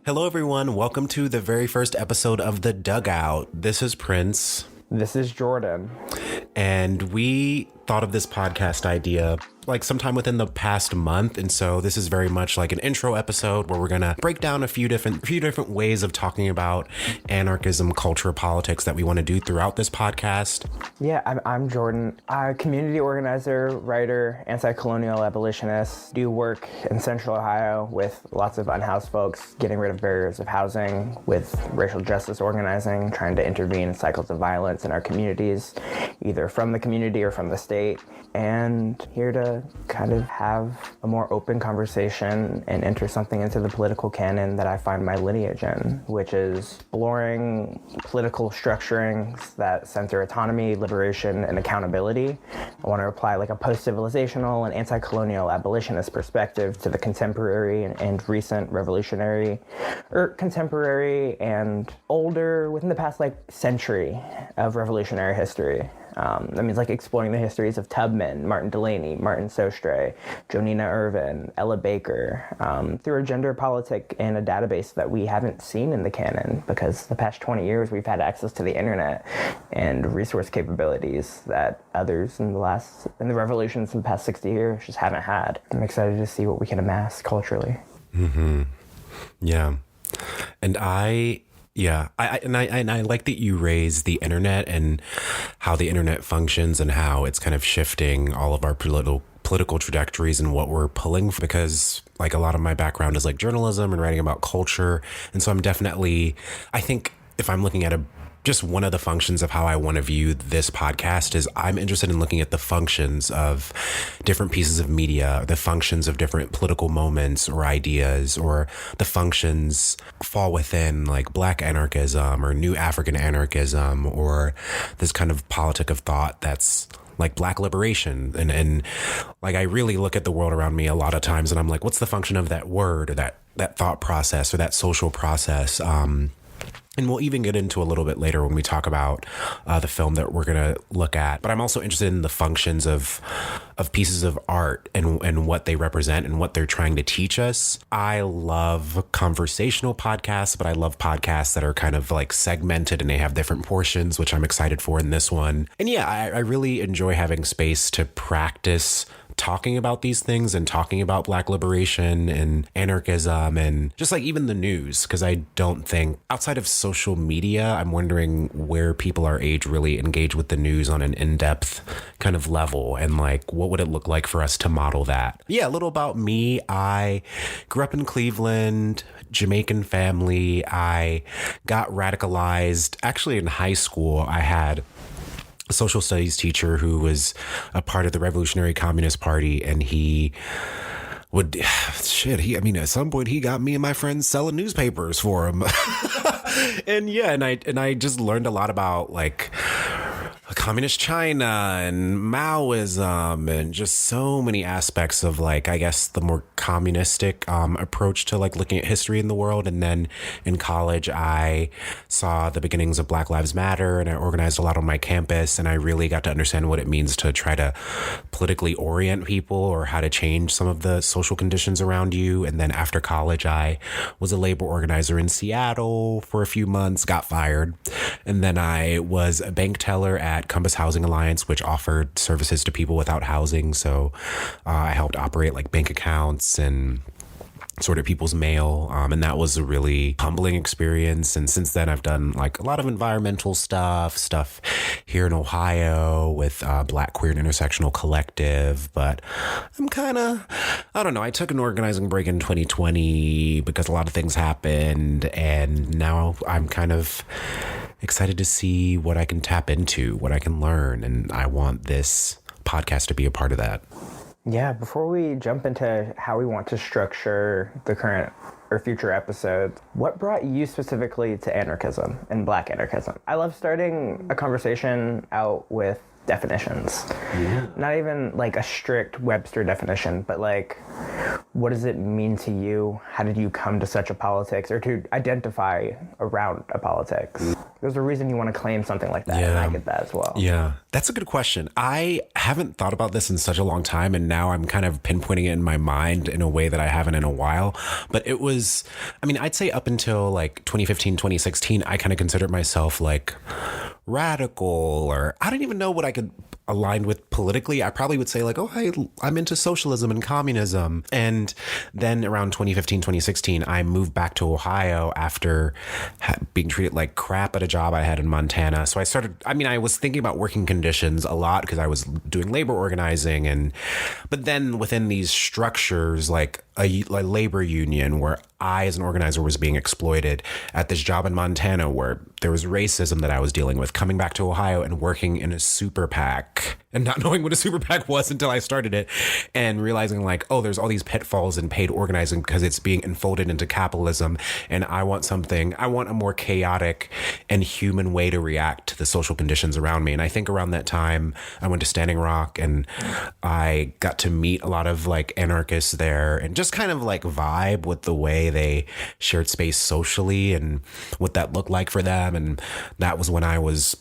Hello, everyone. Welcome to the very first episode of The Dugout. This is Prince. This is Jordan. And we thought of this podcast idea like sometime within the past month. And so this is very much like an intro episode where we're going to break down a few different ways of talking about anarchism, culture, politics that we want to do throughout this podcast. Yeah, I'm Jordan. I'm a community organizer, writer, anti-colonial abolitionist, do work in Central Ohio with lots of unhoused folks, getting rid of barriers of housing, with racial justice organizing, trying to intervene in cycles of violence in our communities, either from the community or from the state, and here to kind of have a more open conversation and enter something into the political canon that I find my lineage in, which is exploring political structurings that center autonomy, liberation, and accountability. I want to apply like a post-civilizational and anti-colonial abolitionist perspective to the contemporary and recent revolutionary, or contemporary and older, within the past like century of revolutionary history. That means like exploring the histories of Tubman, Martin Delany, Martin Sostre, Jonina Irvin, Ella Baker, through a gender politic and a database that we haven't seen in the canon, because the past 20 years we've had access to the internet and resource capabilities that others in the revolutions in the past 60 years just haven't had. I'm excited to see what we can amass culturally. Mm-hmm. Yeah. And I like that you raise the internet and how the internet functions and how it's kind of shifting all of our political trajectories and what we're pulling, because like a lot of my background is like journalism and writing about culture. And so I think if I'm looking at just one of the functions of how I want to view this podcast is I'm interested in looking at the functions of different pieces of media, the functions of different political moments or ideas, or the functions fall within like Black anarchism or New African anarchism, or this kind of politic of thought that's like Black liberation. And like, I really look at the world around me a lot of times and I'm like, what's the function of that word or that thought process or that social process? And we'll even get into a little bit later when we talk about the film that we're going to look at. But I'm also interested in the functions of pieces of art and what they represent and what they're trying to teach us. I love conversational podcasts, but I love podcasts that are kind of like segmented and they have different portions, which I'm excited for in this one. And yeah, I really enjoy having space to practice talking about these things and talking about Black liberation and anarchism and just like even the news, because I don't think outside of social media, I'm wondering where people our age really engage with the news on an in-depth kind of level, and like what would it look like for us to model that. Yeah, a little about me. I grew up in Cleveland, Jamaican family. I got radicalized actually in high school. I had a social studies teacher who was a part of the Revolutionary Communist Party, and he would, at some point he got me and my friends selling newspapers for him. and I just learned a lot about like communist China and Maoism and just so many aspects of like, I guess, the more communistic approach to like looking at history in the world. And then in college, I saw the beginnings of Black Lives Matter, and I organized a lot on my campus, and I really got to understand what it means to try to politically orient people or how to change some of the social conditions around you. And then after college, I was a labor organizer in Seattle for a few months, got fired. And then I was a bank teller at Compass Housing Alliance, which offered services to people without housing. So I helped operate like bank accounts and sorted people's mail. And that was a really humbling experience. And since then, I've done like a lot of environmental stuff here in Ohio with Black Queer and Intersectional Collective. But I don't know. I took an organizing break in 2020 because a lot of things happened. And now I'm kind of excited to see what I can tap into, what I can learn. And I want this podcast to be a part of that. Yeah, before we jump into how we want to structure the current or future episodes, what brought you specifically to anarchism and Black anarchism? I love starting a conversation out with definitions. Yeah. Not even like a strict Webster definition, but like, what does it mean to you? How did you come to such a politics, or to identify around a politics? There's a reason you want to claim something like that, and I get that as well. Yeah, that's a good question. I haven't thought about this in such a long time, and now I'm kind of pinpointing it in my mind in a way that I haven't in a while. But it was, I mean, I'd say up until like 2015, 2016, I kind of considered myself like radical, or I don't even know what I could align with politically. I probably would say like, oh, hey, I'm into socialism and communism. And then around 2015, 2016, I moved back to Ohio after being treated like crap at a job I had in Montana. So I was thinking about working conditions a lot because I was doing labor organizing. But then within these structures, like a labor union where I, as an organizer, was being exploited, at this job in Montana where there was racism that I was dealing with, coming back to Ohio and working in a super PAC and not knowing what a super PAC was until I started it, and realizing like, oh, there's all these pitfalls in paid organizing because it's being enfolded into capitalism. And I want a more chaotic and human way to react to the social conditions around me. And I think around that time I went to Standing Rock and I got to meet a lot of like anarchists there and just kind of like vibe with the way they shared space socially and what that looked like for them. And that was when I was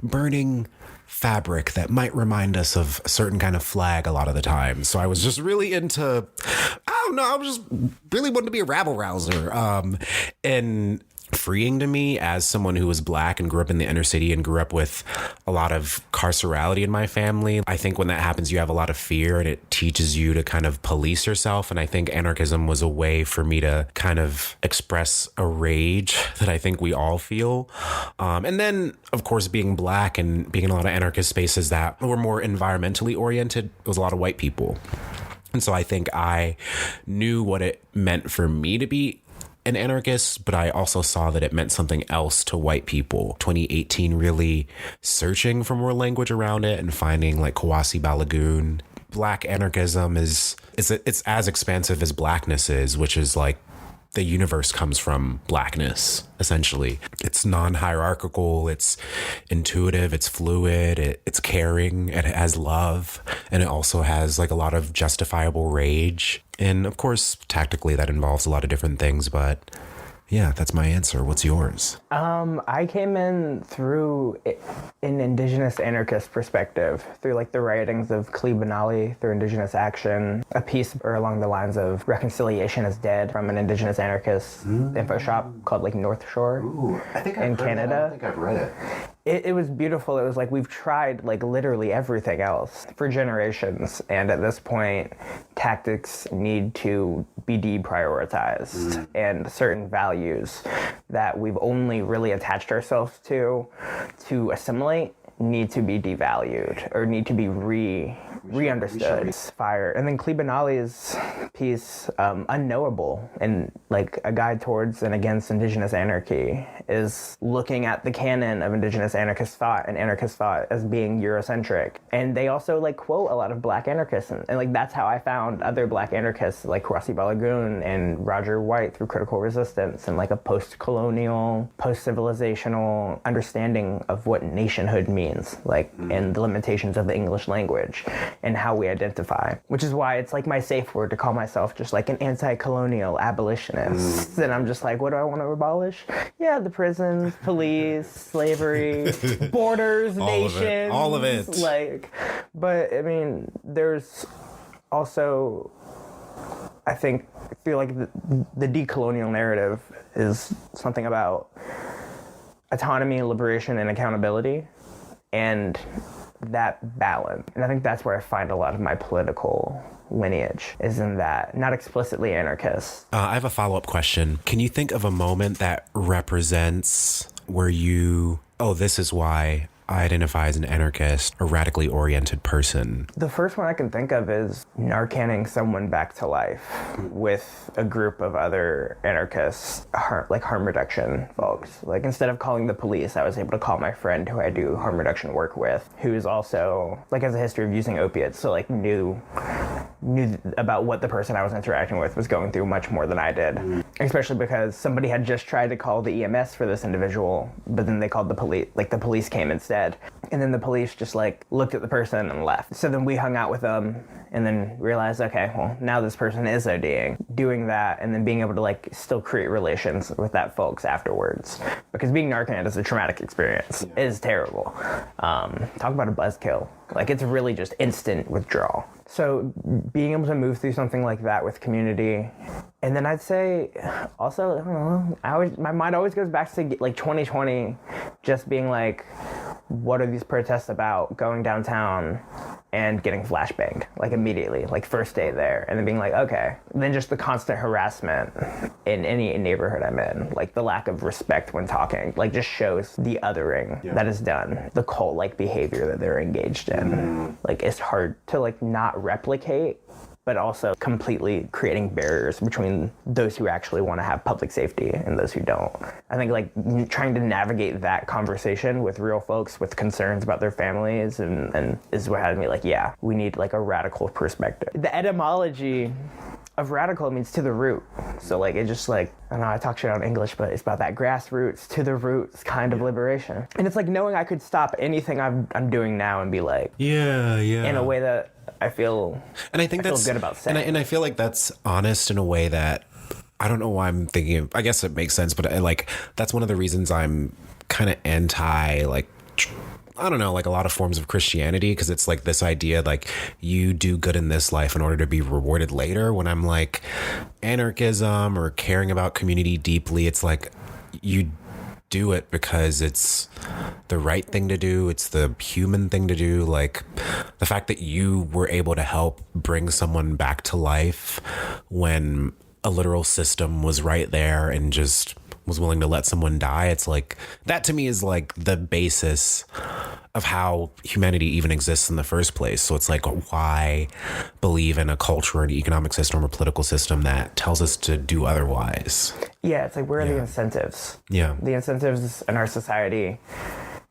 burning fabric that might remind us of a certain kind of flag a lot of the time. So I was just really into, I don't know, I was just really wanted to be a rabble rouser. And freeing to me as someone who was Black and grew up in the inner city and grew up with a lot of carcerality in my family. I think when that happens, you have a lot of fear and it teaches you to kind of police yourself. And I think anarchism was a way for me to kind of express a rage that I think we all feel. And then, of course, being Black and being in a lot of anarchist spaces that were more environmentally oriented, it was a lot of white people. And so I think I knew what it meant for me to be an anarchist, but I also saw that it meant something else to white people. 2018, really searching for more language around it and finding like Kawasi Balagoon. Black anarchism it's as expansive as Blackness is, which is like the universe comes from Blackness, essentially. It's non-hierarchical, it's intuitive, it's fluid, it's caring, it has love, and it also has like a lot of justifiable rage. And of course, tactically, that involves a lot of different things, but yeah, that's my answer. What's yours? I came in through an indigenous anarchist perspective, through like the writings of Khalid Benali, through Indigenous Action, a piece or along the lines of Reconciliation is Dead from an indigenous anarchist info shop called like North Shore. Ooh, I think in Canada. I think I've read it. It was beautiful. It was like we've tried like literally everything else for generations, and at this point, tactics need to be deprioritized, and certain values that we've only really attached ourselves to assimilate need to be devalued or need to be re-understood. Fire. And then Khalid Benali's piece, Unknowable, and like a guide towards and against indigenous anarchy, is looking at the canon of indigenous anarchist thought and anarchist thought as being Eurocentric. And they also like quote a lot of Black anarchists, and like that's how I found other Black anarchists like Kawasi Balagoon and Roger White through Critical Resistance, and like a post-colonial, post-civilizational understanding of what nationhood means, like, and the limitations of the English language and how we identify, which is why it's like my safe word to call myself just like an anti-colonial abolitionist. And I'm just like, what do I want to abolish? Yeah, the prisons, police, slavery, borders, nations. All of it. Like, but I mean, there's also, I feel like the decolonial narrative is something about autonomy, liberation, and accountability, and that balance. And I think that's where I find a lot of my political lineage, is in that, not explicitly anarchist. I have a follow-up question. Can you think of a moment that represents where this is why I identify as an anarchist, a radically oriented person? The first one I can think of is Narcanning someone back to life with a group of other anarchists, like harm reduction folks. Like, instead of calling the police, I was able to call my friend who I do harm reduction work with, who is also, like, has a history of using opiates, so, like, knew knew about what the person I was interacting with was going through much more than I did. Especially because somebody had just tried to call the EMS for this individual, but then they called the police. Like, the police came instead. And then the police just, like, looked at the person and left. So then we hung out with them and then realized, okay, well, now this person is ODing. Doing that and then being able to, like, still create relations with that folks afterwards. Because being Narcan is a traumatic experience. It is terrible. Talk about a buzzkill. Like, it's really just instant withdrawal. So being able to move through something like that with community. And then I'd say also, I don't know, my mind always goes back to like 2020, just being like, what are these protests about? Going downtown and getting flashbanged, like immediately, like first day there. And then being like, okay. And then just the constant harassment in any neighborhood I'm in, like the lack of respect when talking, like just shows the othering that is done, the cult-like behavior that they're engaged in. Like, it's hard to like not replicate, but also completely creating barriers between those who actually want to have public safety and those who don't. I think like trying to navigate that conversation with real folks with concerns about their families and is what had me like, yeah, we need like a radical perspective. The etymology of radical means to the root. So like, it just like, I don't know, I talk shit on English, but it's about that grassroots to the roots kind of liberation. And it's like knowing I could stop anything I'm doing now and be like, in a way that I feel, and I think that's good about saying. And I feel like that's honest in a way that I don't know why I'm thinking of, I guess it makes sense, but like that's one of the reasons I'm kind of anti like, I don't know, like a lot of forms of Christianity, because it's like this idea like you do good in this life in order to be rewarded later. When I'm like anarchism or caring about community deeply, it's like you do it because it's the right thing to do. It's the human thing to do. Like the fact that you were able to help bring someone back to life when a literal system was right there and just was willing to let someone die. It's like that to me is like the basis of how humanity even exists in the first place. So it's like, why believe in a culture or an economic system or political system that tells us to do otherwise? Yeah, it's like, where are the incentives? Yeah. The incentives in our society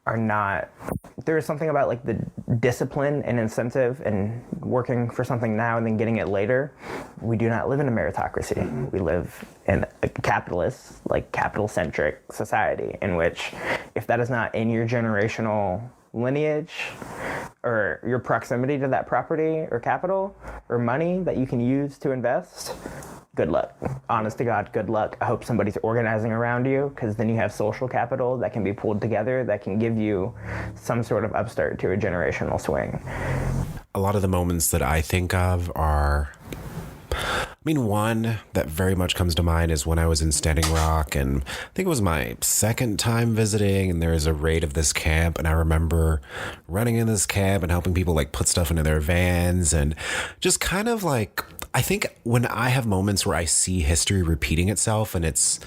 are not, there is something about like the discipline and incentive and working for something now and then getting it later. We do not live in a meritocracy. We live in a capitalist, like capital-centric society in which if that is not in your generational lineage or your proximity to that property or capital or money that you can use to invest, good luck. Honest to God, good luck. I hope somebody's organizing around you, because then you have social capital that can be pulled together that can give you some sort of upstart to a generational swing. A lot of the moments that I think of are, I mean, one that very much comes to mind is when I was in Standing Rock, and I think it was my second time visiting, and there was a raid of this camp, and I remember running in this camp and helping people like put stuff into their vans, and just kind of like, I think when I have moments where I see history repeating itself and it's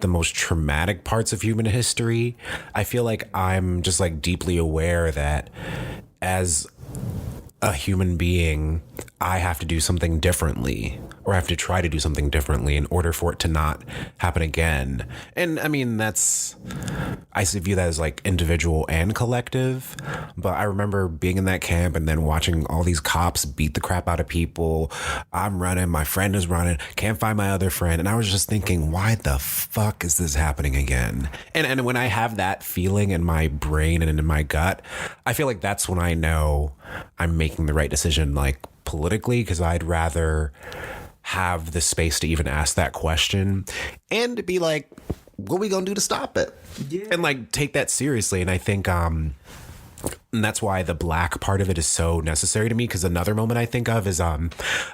the most traumatic parts of human history, I feel like I'm just like deeply aware that as a human being, I have to do something differently, or I have to try to do something differently in order for it to not happen again. And I mean, I view that as like individual and collective, but I remember being in that camp and then watching all these cops beat the crap out of people. I'm running, my friend is running, can't find my other friend. And I was just thinking, why the fuck is this happening again? And when I have that feeling in my brain and in my gut, I feel like that's when I know I'm making the right decision, like politically, because I'd rather have the space to even ask that question and to be like, what are we gonna do to stop it? Yeah. And like take that seriously. And I think and that's why the black part of it is so necessary to me, because another moment I think of is a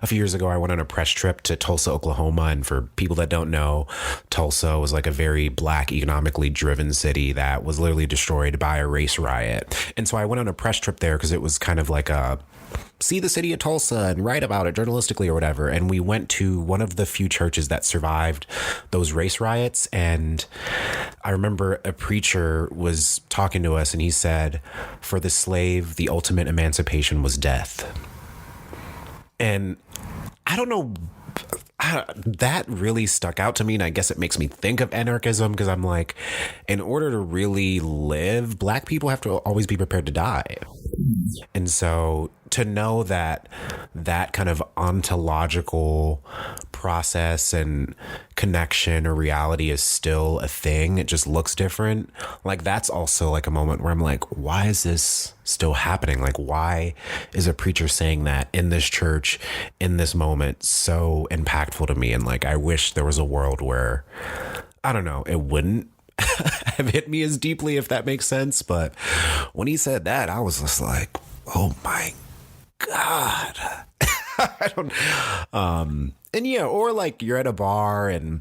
few years ago I went on a press trip to Tulsa, Oklahoma, and for people that don't know, Tulsa was like a very black, economically driven city that was literally destroyed by a race riot. And so I went on a press trip there because it was kind of like a see the city of Tulsa and write about it journalistically or whatever. And we went to one of the few churches that survived those race riots. And I remember a preacher was talking to us and he said, for the slave, the ultimate emancipation was death. And I don't know, that really stuck out to me. And I guess it makes me think of anarchism, because I'm like, in order to really live, black people have to always be prepared to die. And so to know that that kind of ontological process and connection or reality is still a thing. It just looks different. Like, that's also like a moment where I'm like, why is this still happening? Like, why is a preacher saying that in this church, in this moment, so impactful to me? And like, I wish there was a world where, I don't know, it wouldn't have hit me as deeply, if that makes sense. But when he said that, I was just like, oh my God. I don't, and yeah, or like you're at a bar and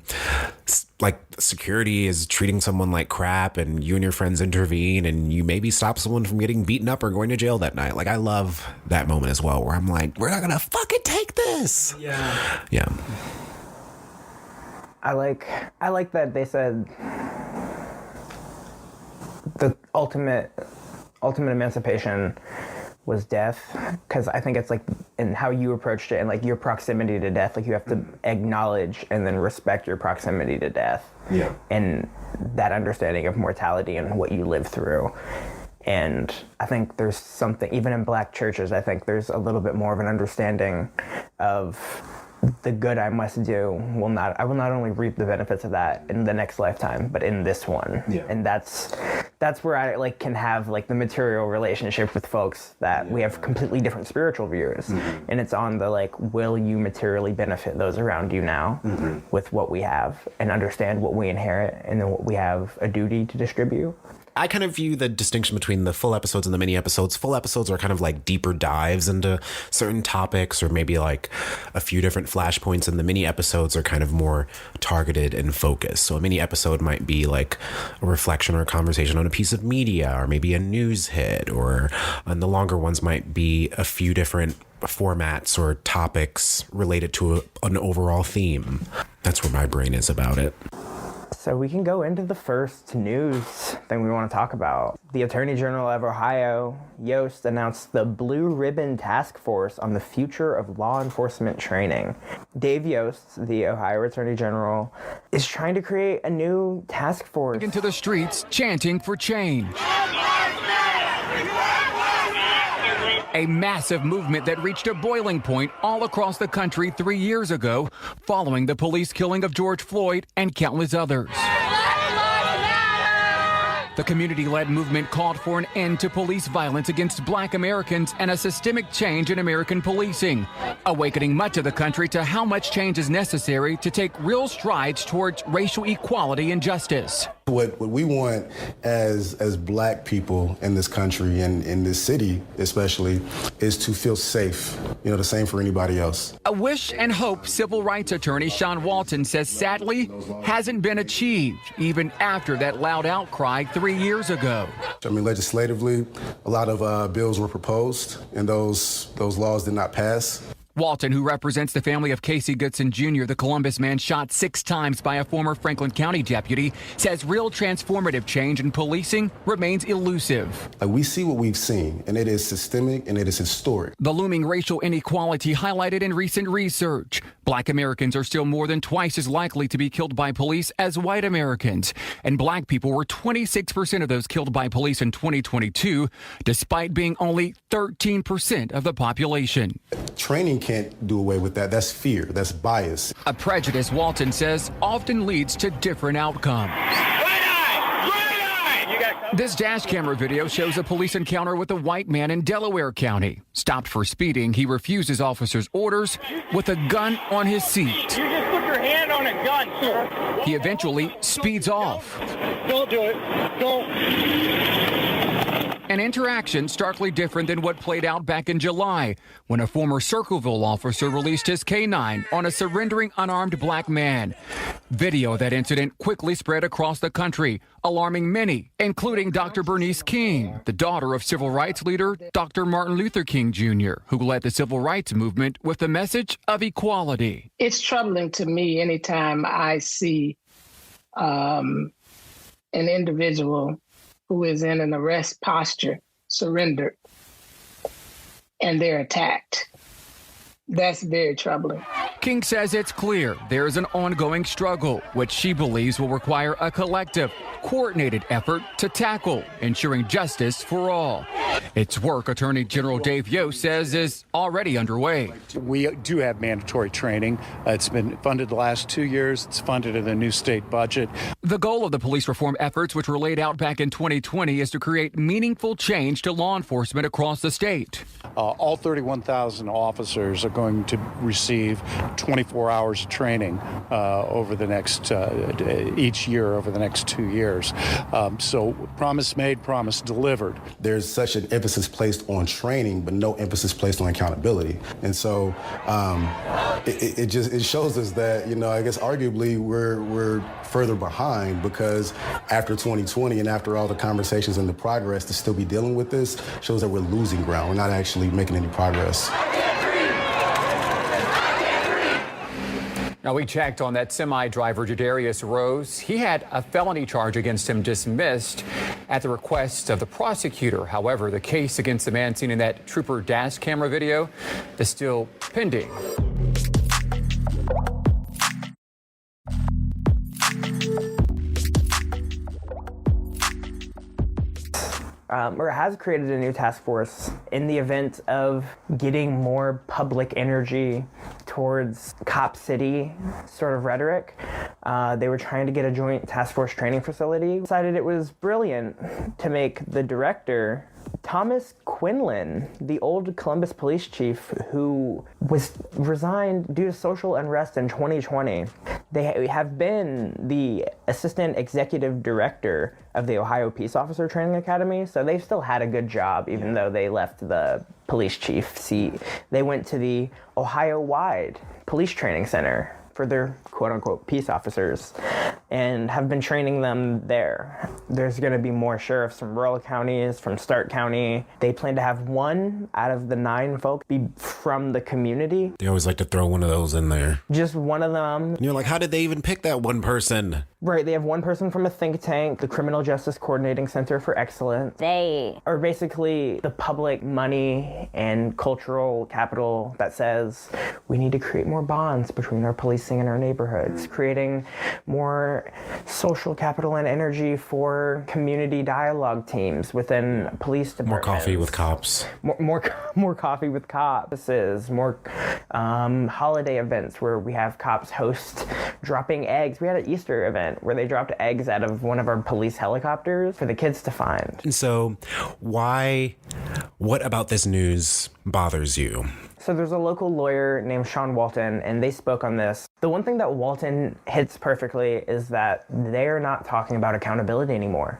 like security is treating someone like crap and you and your friends intervene and you maybe stop someone from getting beaten up or going to jail that night. Like, I love that moment as well, where I'm like, we're not gonna fucking take this. Yeah. I like that they said the ultimate emancipation was death, because I think it's like in how you approached it and like your proximity to death, like you have to acknowledge and then respect your proximity to death, and that understanding of mortality and what you live through. And I think there's something, even in Black churches, I think there's a little bit more of an understanding of the good I must do I will not only reap the benefits of that in the next lifetime, but in this one. And that's where I like can have like the material relationship with folks that we have completely different spiritual views. And it's on the like, will you materially benefit those around you now with what we have, and understand what we inherit and then what we have a duty to distribute. I kind of view the distinction between the full episodes and the mini episodes. Full episodes are kind of like deeper dives into certain topics, or maybe like a few different flashpoints, and the mini episodes are kind of more targeted and focused. So a mini episode might be like a reflection or a conversation on a piece of media, or maybe a news hit, and the longer ones might be a few different formats or topics related to an overall theme. That's where my brain is about it. So we can go into the first news thing we want to talk about. The Attorney General of Ohio, Yost, announced the Blue Ribbon Task Force on the future of law enforcement training. Dave Yost, the Ohio Attorney General, is trying to create a new task force. Into the streets, chanting for change. A massive movement that reached a boiling point all across the country 3 years ago, following the police killing of George Floyd and countless others. The community-led movement called for an end to police violence against Black Americans and a systemic change in American policing, awakening much of the country to how much change is necessary to take real strides towards racial equality and justice. What we want as Black people in this country and in this city especially is to feel safe, the same for anybody else. A wish and hope civil rights attorney Sean Walton says sadly hasn't been achieved even after that loud outcry 3 years ago. Legislatively, a lot of bills were proposed and those laws did not pass. Walton, who represents the family of Casey Goodson Jr., the Columbus man shot 6 times by a former Franklin County deputy, says real transformative change in policing remains elusive. We see what we've seen, and it is systemic and it is historic. The looming racial inequality highlighted in recent research. Black Americans are still more than twice as likely to be killed by police as white Americans. And Black people were 26% of those killed by police in 2022, despite being only 13% of the population. Training can't do away with that. That's fear. That's bias. A prejudice, Walton says, often leads to different outcomes. This dash camera video shows a police encounter with a white man in Delaware County. Stopped for speeding, he refuses officers' orders with a gun on his seat. You just put your hand on a gun, sir. He eventually speeds off. Don't do it. Don't. An interaction starkly different than what played out back in July, when a former Circleville officer released his K-9 on a surrendering unarmed Black man. Video of that incident quickly spread across the country, alarming many, including Dr. Bernice King, the daughter of civil rights leader Dr. Martin Luther King Jr., who led the civil rights movement with the message of equality. It's troubling to me anytime I see an individual who is in an arrest posture, surrendered, and they're attacked. That's very troubling. King says it's clear there is an ongoing struggle, which she believes will require a collective, coordinated effort to tackle, ensuring justice for all. It's work Attorney General Dave Yost says is already underway. We do have mandatory training. It's been funded the last 2 years. It's funded in the new state budget. The goal of the police reform efforts, which were laid out back in 2020, is to create meaningful change to law enforcement across the state. All 31,000 officers are going to receive 24 hours of training over the next each year over the next 2 years. So promise made, promise delivered. There's such an emphasis placed on training, but no emphasis placed on accountability. And so it shows us that, I guess arguably we're further behind, because after 2020 and after all the conversations and the progress, to still be dealing with this shows that we're losing ground. We're not actually making any progress. Now, we checked on that semi-driver, Jadarius Rose. He had a felony charge against him dismissed at the request of the prosecutor. However, the case against the man seen in that Trooper dash camera video is still pending. Or has created a new task force in the event of getting more public energy towards cop city sort of rhetoric. They were trying to get a joint task force training facility. Decided it was brilliant to make the director Thomas Quinlan, the old Columbus police chief who was resigned due to social unrest in 2020. They have been the assistant executive director of the Ohio Peace Officer Training Academy, so they've still had a good job even though they left the police chief seat. They went to the Ohio-wide Police Training Center for their quote-unquote peace officers and have been training them there. There's going to be more sheriffs from rural counties, from Stark County. They plan to have 1 out of the 9 folks be from the community. They always like to throw one of those in there. Just one of them. And you're like, how did they even pick that one person? Right, they have one person from a think tank, the Criminal Justice Coordinating Center for Excellence. They are basically the public money and cultural capital that says we need to create more bonds between our policing and our neighborhoods, creating more social capital and energy for community dialogue teams within police departments. More coffee with cops. More coffee with cops. More holiday events where we have cops host dropping eggs. We had an Easter event where they dropped eggs out of one of our police helicopters for the kids to find. And so what about this news bothers you? So there's a local lawyer named Sean Walton, and they spoke on this. The one thing that Walton hits perfectly is that they're not talking about accountability anymore.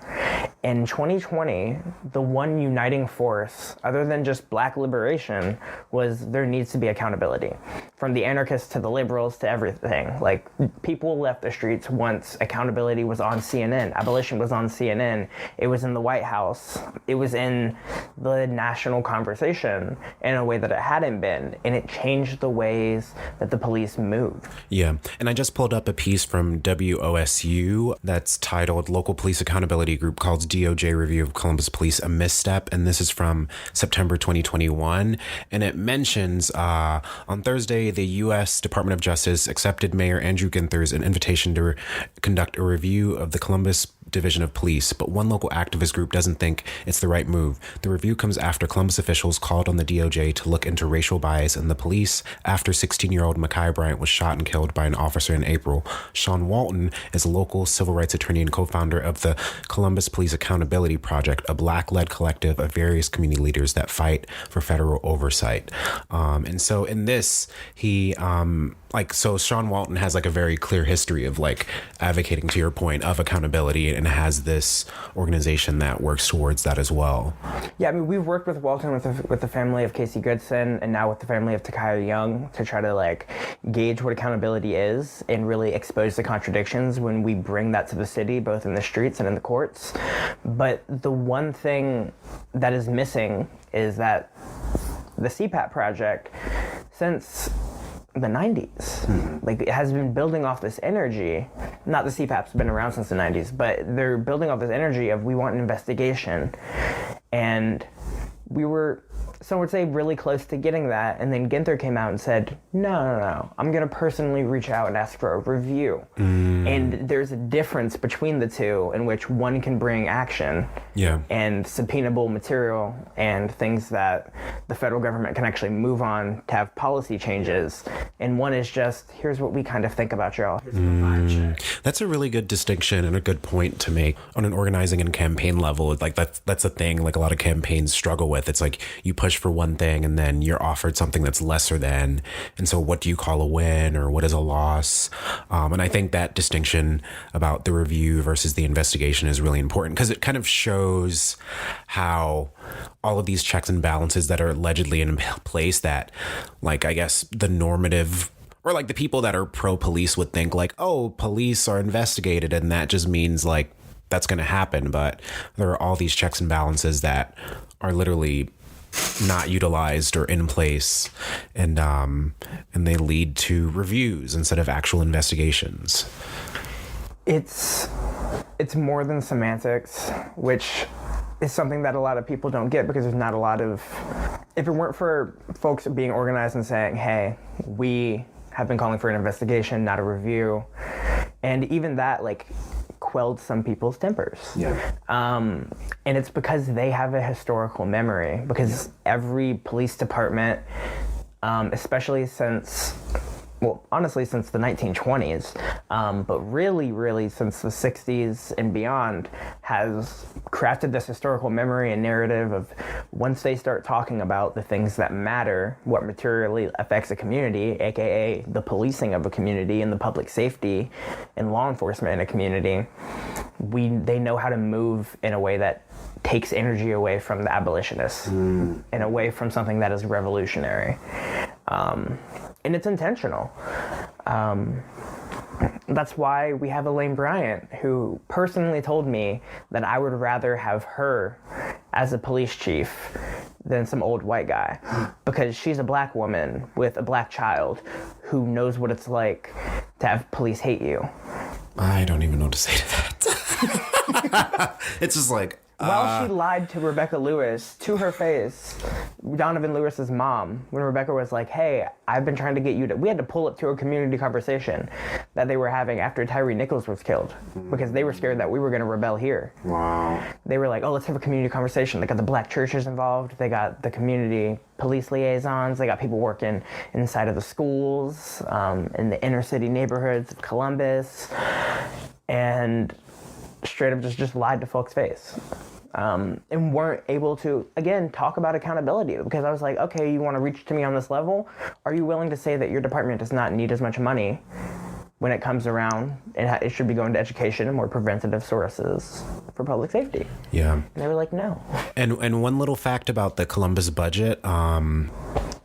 In 2020, the one uniting force, other than just black liberation, was there needs to be accountability. From the anarchists to the liberals to everything. Like, people left the streets once accountability was on CNN. Abolition was on CNN. It was in the White House. It was in the national conversation in a way that it hadn't been. And it changed the ways that the police moved. Yeah. And I just pulled up a piece from WOSU that's titled Local Police Accountability Group calls DOJ Review of Columbus Police a misstep. And this is from September 2021. And it mentions on Thursday, the U.S. Department of Justice accepted Mayor Andrew Ginther's an invitation to conduct a review of the Columbus Division of Police, but one local activist group doesn't think it's the right move. The review comes after Columbus officials called on the DOJ to look into racial bias in the police after 16-year-old Ma'Khia Bryant was shot and killed by an officer in April. Sean Walton is a local civil rights attorney and co-founder of the Columbus Police Accountability Project, a Black-led collective of various community leaders that fight for federal oversight. And so in this, so Sean Walton has like a very clear history of like advocating, to your point, of accountability, and has this organization that works towards that as well. Yeah, I mean, we've worked with Walton with the family of Casey Goodson and now with the family of Takaya Young to try to like gauge what accountability is and really expose the contradictions when we bring that to the city, both in the streets and in the courts. But the one thing that is missing is that the CPAP project, since the 90s. Like, it has been building off this energy. Not the CPAP's been around since the 90s, but they're building off this energy of we want an investigation. And we were some would say really close to getting that, and then Ginther came out and said, no, I'm going to personally reach out and ask for a review. And there's a difference between the two in which one can bring action and subpoenable material and things that the federal government can actually move on to have policy changes. And one is just, here's what we kind of think about y'all. That's a really good distinction and a good point to make on an organizing and campaign level. Like that's a thing like a lot of campaigns struggle with. It's like you push for one thing and then you're offered something that's lesser than. And so what do you call a win or what is a loss? And I think that distinction about the review versus the investigation is really important because it kind of shows how all of these checks and balances that are allegedly in place that, like, I guess the normative or like the people that are pro-police would think like, oh, police are investigated and that just means like that's going to happen. But there are all these checks and balances that are literally not utilized or in place, and they lead to reviews instead of actual investigations. It's more than semantics, which is something that a lot of people don't get because there's not a lot of, if it weren't for folks being organized and saying, hey, we have been calling for an investigation, not a review, and even that like quelled some people's tempers. And it's because they have a historical memory, because every police department, especially since, well, honestly, since the 1920s, but really since the 60s and beyond, has crafted this historical memory and narrative of once they start talking about the things that matter, what materially affects a community, aka the policing of a community and the public safety and law enforcement in a community, they know how to move in a way that takes energy away from the abolitionists and away from something that is revolutionary. And it's intentional. That's why we have Elaine Bryant, who personally told me that I would rather have her as a police chief than some old white guy, because she's a black woman with a black child who knows what it's like to have police hate you. I don't even know what to say to that. It's just like, While she lied to Rebecca Lewis to her face, Donovan Lewis's mom, when Rebecca was like, hey, I've been trying to get you to, we had to pull up to a community conversation that they were having after Tyree Nichols was killed because they were scared that we were going to rebel here. Wow. They were like, oh, let's have a community conversation. They got the black churches involved. They got the community police liaisons. They got people working inside of the schools, in the inner city neighborhoods of Columbus, and straight up just lied to folks' face. And weren't able to, again, talk about accountability, because I was like, okay, you want to reach to me on this level? Are you willing to say that your department does not need as much money when it comes around, and it should be going to education and more preventative sources for public safety? Yeah. And they were like, no. And one little fact about the Columbus budget,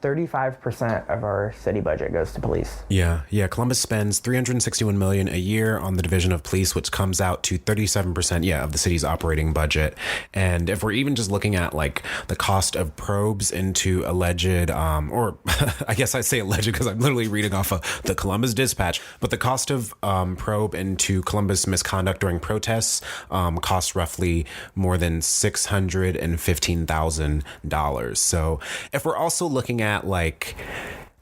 35% of our city budget goes to police. Yeah. Columbus spends $361 million a year on the division of police, which comes out to 37%, of the city's operating budget. And if we're even just looking at like the cost of probes into alleged, or I guess I say alleged because I'm literally reading off of the Columbus Dispatch, but the cost of probe into Columbus misconduct during protests costs roughly more than $615,000. So if we're also looking at like,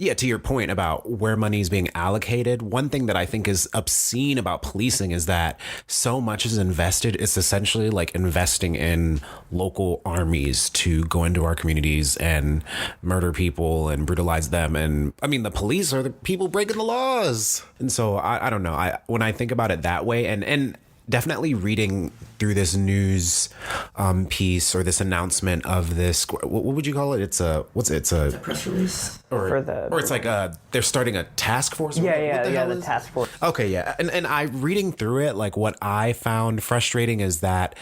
to your point about where money is being allocated, one thing that I think is obscene about policing is that so much is invested. It's essentially like investing in local armies to go into our communities and murder people and brutalize them. And I mean, the police are the people breaking the laws. And so I don't know. When I think about it that way, and definitely reading through this news piece or this announcement of this, what would you call it? It's a press release. Or it's like they're starting a task force. The task force. Okay, yeah. And I reading through it, like what I found frustrating is that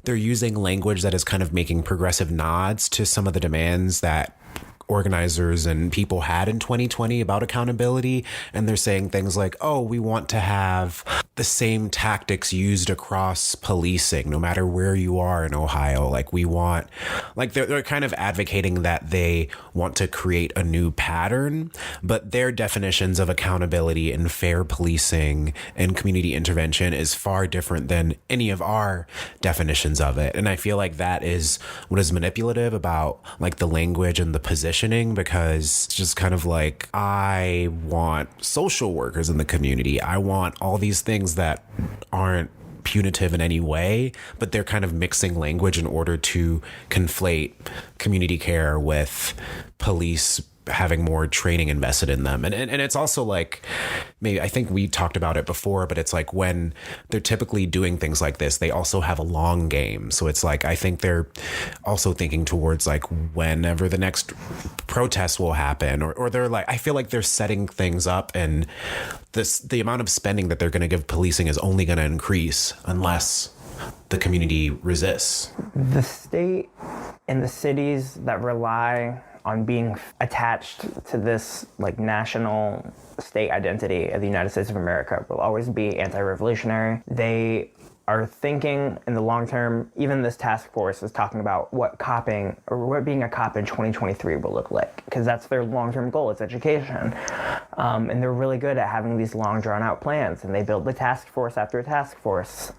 they're using language that is kind of making progressive nods to some of the demands that organizers and people had in 2020 about accountability. And they're saying things like, oh, we want to have the same tactics used across policing, no matter where you are in Ohio. Like we want, like they're kind of advocating that they want to create a new pattern, but their definitions of accountability and fair policing and community intervention is far different than any of our definitions of it. And I feel like that is what is manipulative about like the language and the positioning, because it's just kind of like, I want social workers in the community. I want all these things that aren't punitive in any way, but they're kind of mixing language in order to conflate community care with police having more training invested in them. And it's also like, maybe I think we talked about it before, but it's like when they're typically doing things like this, they also have a long game. So it's like, I think they're also thinking towards like whenever the next protest will happen, or they're like, I feel like they're setting things up, and the amount of spending that they're going to give policing is only going to increase unless the community resists. The state and the cities that rely on being attached to this like national state identity of the United States of America will always be anti-revolutionary. They are thinking in the long term. Even this task force is talking about what copping, or what being a cop in 2023 will look like, because that's their long-term goal. It's education. And they're really good at having these long drawn-out plans, and they build the task force after task force.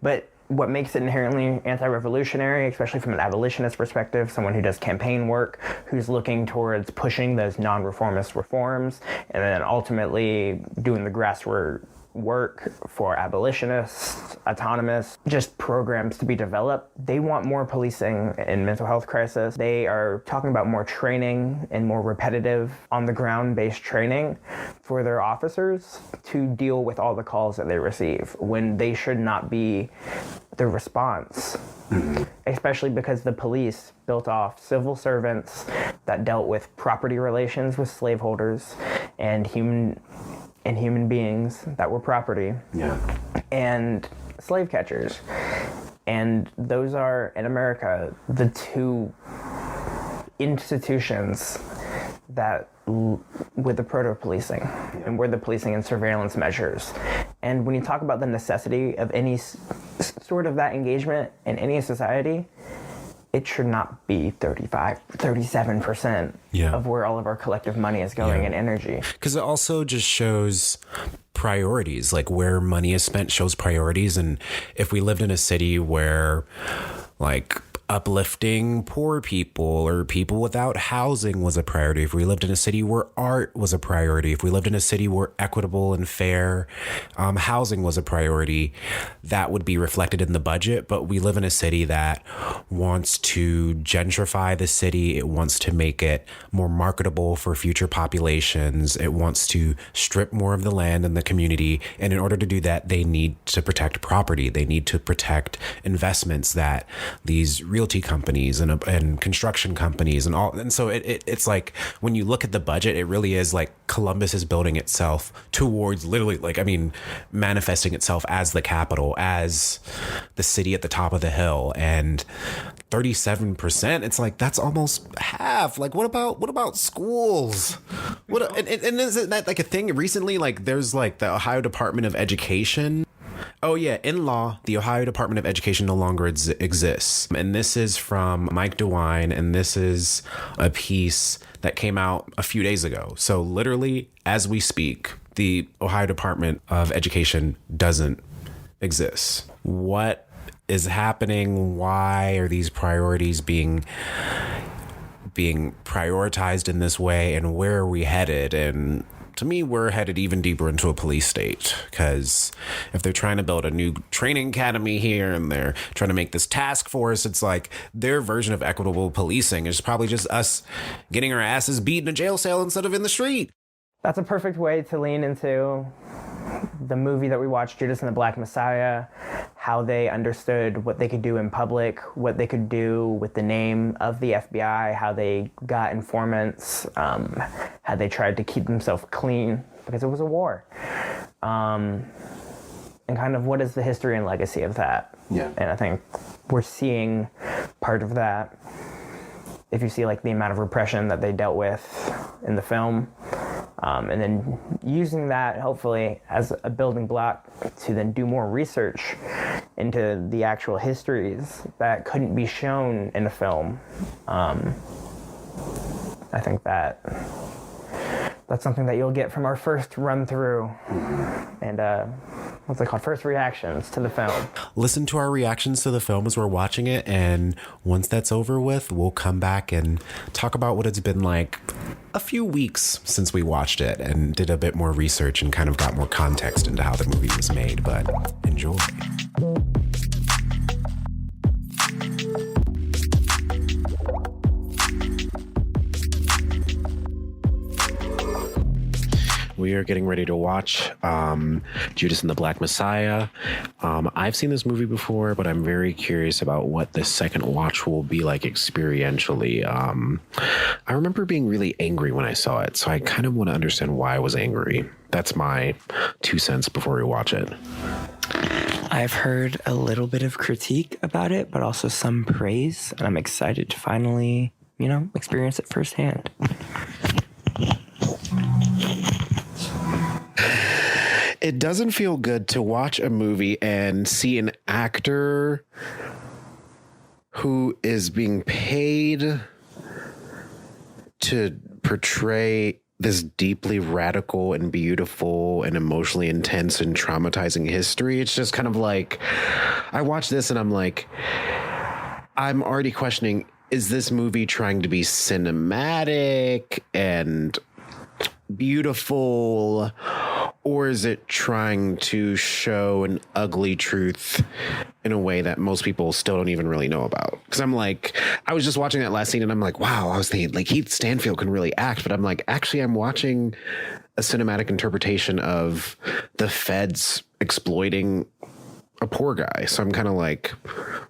But what makes it inherently anti-revolutionary, especially from an abolitionist perspective, someone who does campaign work, who's looking towards pushing those non-reformist reforms, and then ultimately doing the grassroots work for abolitionists, autonomous, just programs to be developed. They want more policing in mental health crisis. They are talking about more training and more repetitive on-the-ground based training for their officers to deal with all the calls that they receive when they should not be the response. Especially because the police built off civil servants that dealt with property relations with slaveholders and human beings that were property, and slave catchers. And those are, in America, the two institutions that with the proto-policing and were the policing and surveillance measures. And when you talk about the necessity of any sort of that engagement in any society, it should not be 37% of where all of our collective money is going and energy. Because it also just shows priorities, like where money is spent shows priorities. And if we lived in a city where like uplifting poor people or people without housing was a priority, if we lived in a city where art was a priority, if we lived in a city where equitable and fair housing was a priority, that would be reflected in the budget. But we live in a city that wants to gentrify the city. It wants to make it more marketable for future populations. It wants to strip more of the land in the community. And in order to do that, they need to protect property. They need to protect investments that these realty companies and construction companies and all. And so it's like, when you look at the budget, it really is like Columbus is building itself towards literally, like, I mean, manifesting itself as the capital, as the city at the top of the hill. And 37%, it's like, that's almost half. Like, what about schools? And isn't that like a thing recently? Like, there's like the Ohio Department of Education. Oh, yeah. In law, the Ohio Department of Education no longer exists. And this is from Mike DeWine, and this is a piece that came out a few days ago. So literally, as we speak, the Ohio Department of Education doesn't exist. What is happening? Why are these priorities being prioritized in this way? And where are we headed? And to me, we're headed even deeper into a police state, because if they're trying to build a new training academy here and they're trying to make this task force, it's like their version of equitable policing is probably just us getting our asses beat in a jail cell instead of in the street. That's a perfect way to lean into the movie that we watched, Judas and the Black Messiah, how they understood what they could do in public, what they could do with the name of the FBI, how they got informants, how they tried to keep themselves clean because it was a war. And kind of what is the history and legacy of that? Yeah. And I think we're seeing part of that. If you see like the amount of repression that they dealt with in the film, And then using that, hopefully, as a building block to then do more research into the actual histories that couldn't be shown in a film. I think that's something that you'll get from our first run through and what's it called? First reactions to the film. Listen to our reactions to the film as we're watching it, and once that's over with, we'll come back and talk about what it's been like a few weeks since we watched it and did a bit more research and kind of got more context into how the movie was made. But enjoy. We are getting ready to watch Judas and the Black Messiah. I've seen this movie before, but I'm very curious about what the second watch will be like experientially. I remember being really angry when I saw it, so I kind of want to understand why I was angry. That's my 2 cents before we watch it. I've heard a little bit of critique about it, but also some praise, and I'm excited to finally, experience it firsthand. It doesn't feel good to watch a movie and see an actor who is being paid to portray this deeply radical and beautiful and emotionally intense and traumatizing history. It's just kind of like, I watch this and I'm like, I'm already questioning, is this movie trying to be cinematic and beautiful, or is it trying to show an ugly truth in a way that most people still don't even really know about? Because I'm like, I was just watching that last scene and I'm like, wow, I was thinking like Heath Stanfield can really act, but I'm like, actually, I'm watching a cinematic interpretation of the feds exploiting a poor guy. So I'm kind of like,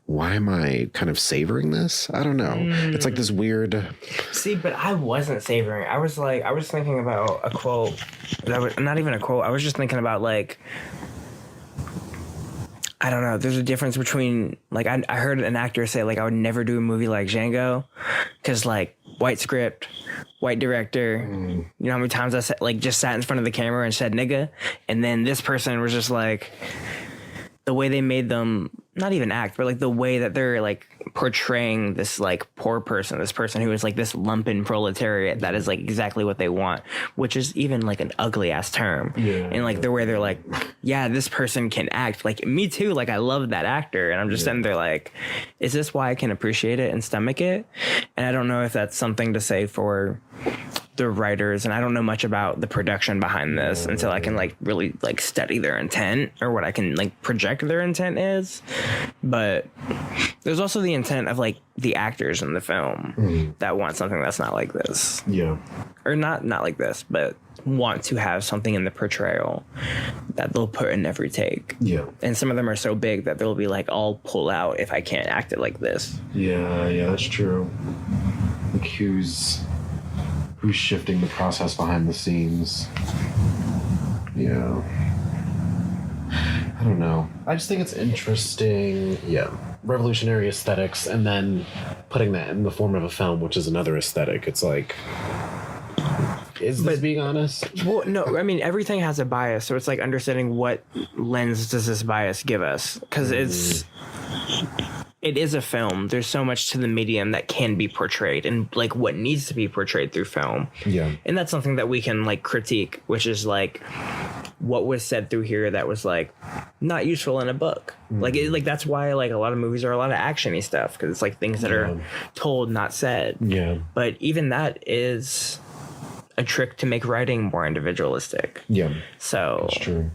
why am I kind of savoring this? I don't know. It's like this weird. See, but I wasn't savoring. I was thinking about a quote. That was not even a quote. I was just thinking about like, I don't know. There's a difference between like, I heard an actor say like, I would never do a movie like Django because like white script, white director. You know how many times I said, like just sat in front of the camera and said nigga, and then this person was just like, the way they made them not even act, but like the way that they're like portraying this like poor person, this person who is like this lumpen proletariat that is like exactly what they want, which is even like an ugly ass term. And like the way they're like, yeah, this person can act. Like me too. Like I love that actor, and I'm just sitting there like, is this why I can appreciate it and stomach it? And I don't know if that's something to say for the writers, and I don't know much about the production behind this until I can like really like study their intent or what I can like project their intent is. But there's also the intent of like the actors in the film that want something that's not like this. Or not like this, but want to have something in the portrayal that they'll put in every take. And some of them are so big that they'll be like, I'll pull out if I can't act it like this. Yeah, that's true. Like who's shifting the process behind the scenes. I don't know. I just think it's interesting. Revolutionary aesthetics, and then putting that in the form of a film, which is another aesthetic. It's like, is this being honest? Well, no, I mean, everything has a bias, so it's like understanding what lens does this bias give us? Because it is a film. There's so much to the medium that can be portrayed and like what needs to be portrayed through film. And that's something that we can like critique, which is like what was said through here that was like not useful in a book. Like that's why like a lot of movies are a lot of actiony stuff, because it's like things that are told, not said. But even that is a trick to make writing more individualistic. So that's true.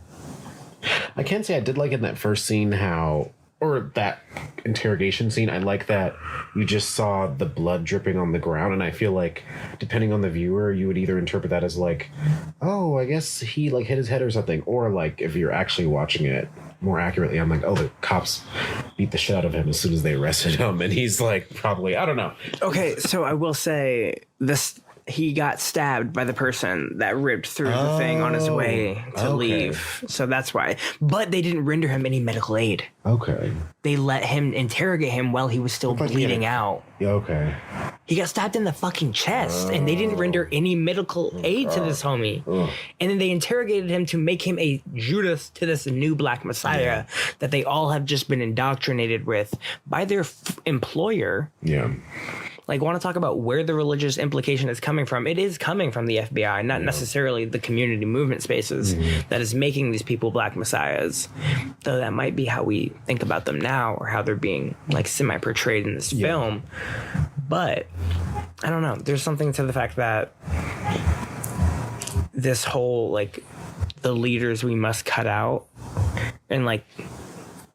I can say I did like in that first scene or that interrogation scene, I like that you just saw the blood dripping on the ground, and I feel like depending on the viewer, you would either interpret that as like, oh, I guess he like hit his head or something, or like if you're actually watching it more accurately, I'm like, oh, the cops beat the shit out of him as soon as they arrested him, and he's like probably, I don't know. Okay, so I will say this, he got stabbed by the person that ripped through the thing on his way to leave. So that's why. But they didn't render him any medical aid. Okay. They let him interrogate him while he was still bleeding out. Yeah, okay. He got stabbed in the fucking chest, and they didn't render any medical aid to this homie. And then they interrogated him to make him a Judas to this new black messiah that they all have just been indoctrinated with by their employer. Yeah. Like, want to talk about where the religious implication is coming from? It is coming from the FBI, not necessarily the community movement spaces that is making these people black messiahs. Though that might be how we think about them now, or how they're being like semi-portrayed in this film. But I don't know. There's something to the fact that this whole like the leaders we must cut out, and like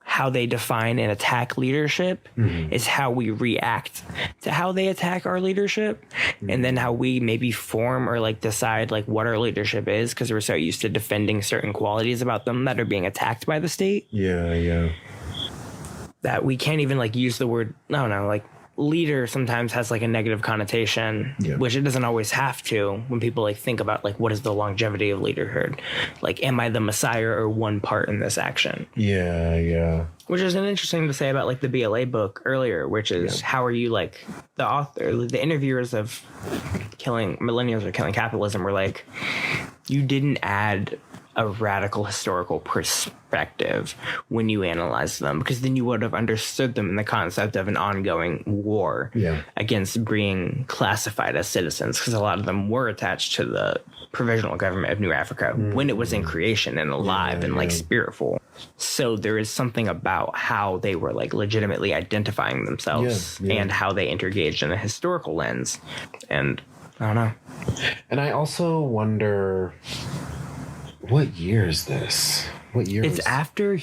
how they define and attack leadership is how we react to how they attack our leadership, and then how we maybe form or like decide like what our leadership is, because we're so used to defending certain qualities about them that are being attacked by the state. Yeah. That we can't even like use the word, like leader sometimes has like a negative connotation, which it doesn't always have to when people like think about like what is the longevity of leaderhood, like am I the messiah or one part in this action? Which is an interesting to say about like the BLA book earlier, which is how are you like the author, the interviewers of Killing Millennials or Killing Capitalism were like, you didn't add a radical historical perspective when you analyze them, because then you would have understood them in the concept of an ongoing war against being classified as citizens, because a lot of them were attached to the provisional government of New Africa when it was in creation and alive and like spiritful. So there is something about how they were like legitimately identifying themselves and how they engaged in a historical lens. And I don't know. And I also wonder, what year is this? What year? It's after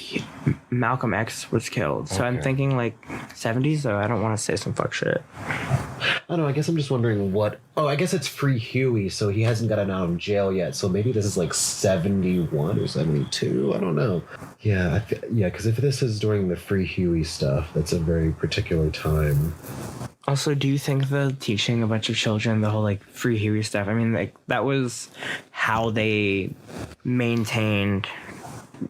Malcolm X was killed. So I'm thinking like 70s, though. I don't want to say some fuck shit. I don't know. I guess I'm just wondering what... Oh, I guess it's Free Huey, so he hasn't gotten out of jail yet. So maybe this is like 71 or 72. I don't know. Yeah, because if this is during the Free Huey stuff, that's a very particular time. Also, do you think the teaching a bunch of children the whole like Free Huey stuff, I mean, like that was how they maintained...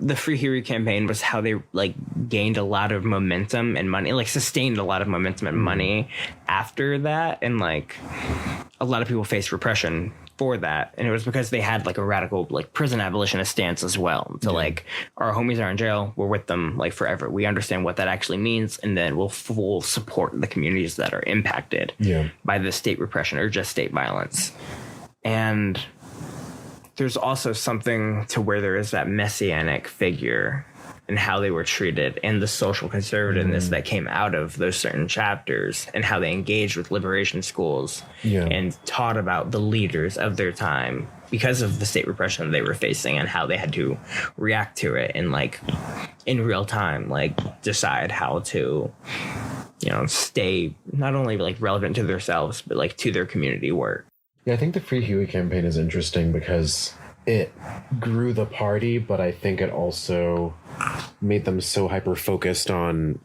The Free Huey campaign was how they like gained a lot of momentum and money, like sustained a lot of momentum and money after that. And like a lot of people faced repression for that. And it was because they had like a radical like prison abolitionist stance as well. So like our homies are in jail, we're with them like forever. We understand what that actually means. And then we'll full support the communities that are impacted by the state repression or just state violence. And there's also something to where there is that messianic figure and how they were treated and the social conservativeness that came out of those certain chapters and how they engaged with liberation schools and taught about the leaders of their time because of the state repression they were facing and how they had to react to it and like in real time, like decide how to, stay not only like relevant to themselves, but like to their community work. Yeah, I think the Free Huey campaign is interesting because it grew the party, but I think it also made them so hyper-focused on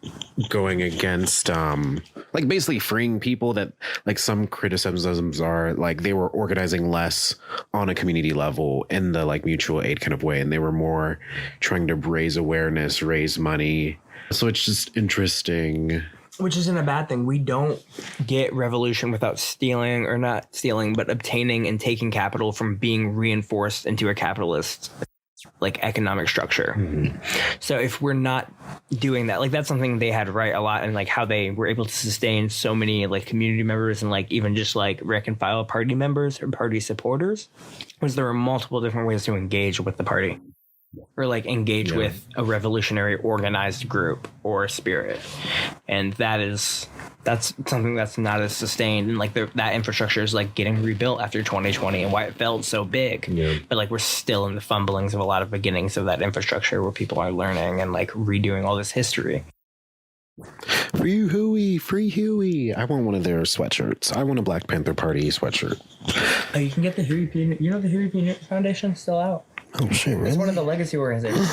going against, like basically freeing people that like some criticisms are like they were organizing less on a community level in the like mutual aid kind of way. And they were more trying to raise awareness, raise money. So it's just interesting. Which isn't a bad thing. We don't get revolution without stealing, or not stealing, but obtaining and taking capital from being reinforced into a capitalist like economic structure. So if we're not doing that, like that's something they had right a lot, and like how they were able to sustain so many like community members and like even just like rank and file party members or party supporters, was there were multiple different ways to engage with the party. Or like engage with a revolutionary organized group or spirit. And that's something that's not as sustained, and like that infrastructure is like getting rebuilt after 2020 and why it felt so big. But like we're still in the fumblings of a lot of beginnings of that infrastructure where people are learning and like redoing all this history. Free Huey. I want one of their sweatshirts. I want a Black Panther Party sweatshirt. Oh, you can get the Huey P. The Huey P. Foundation still out. Oh shit, really? It's one of the legacy organizations.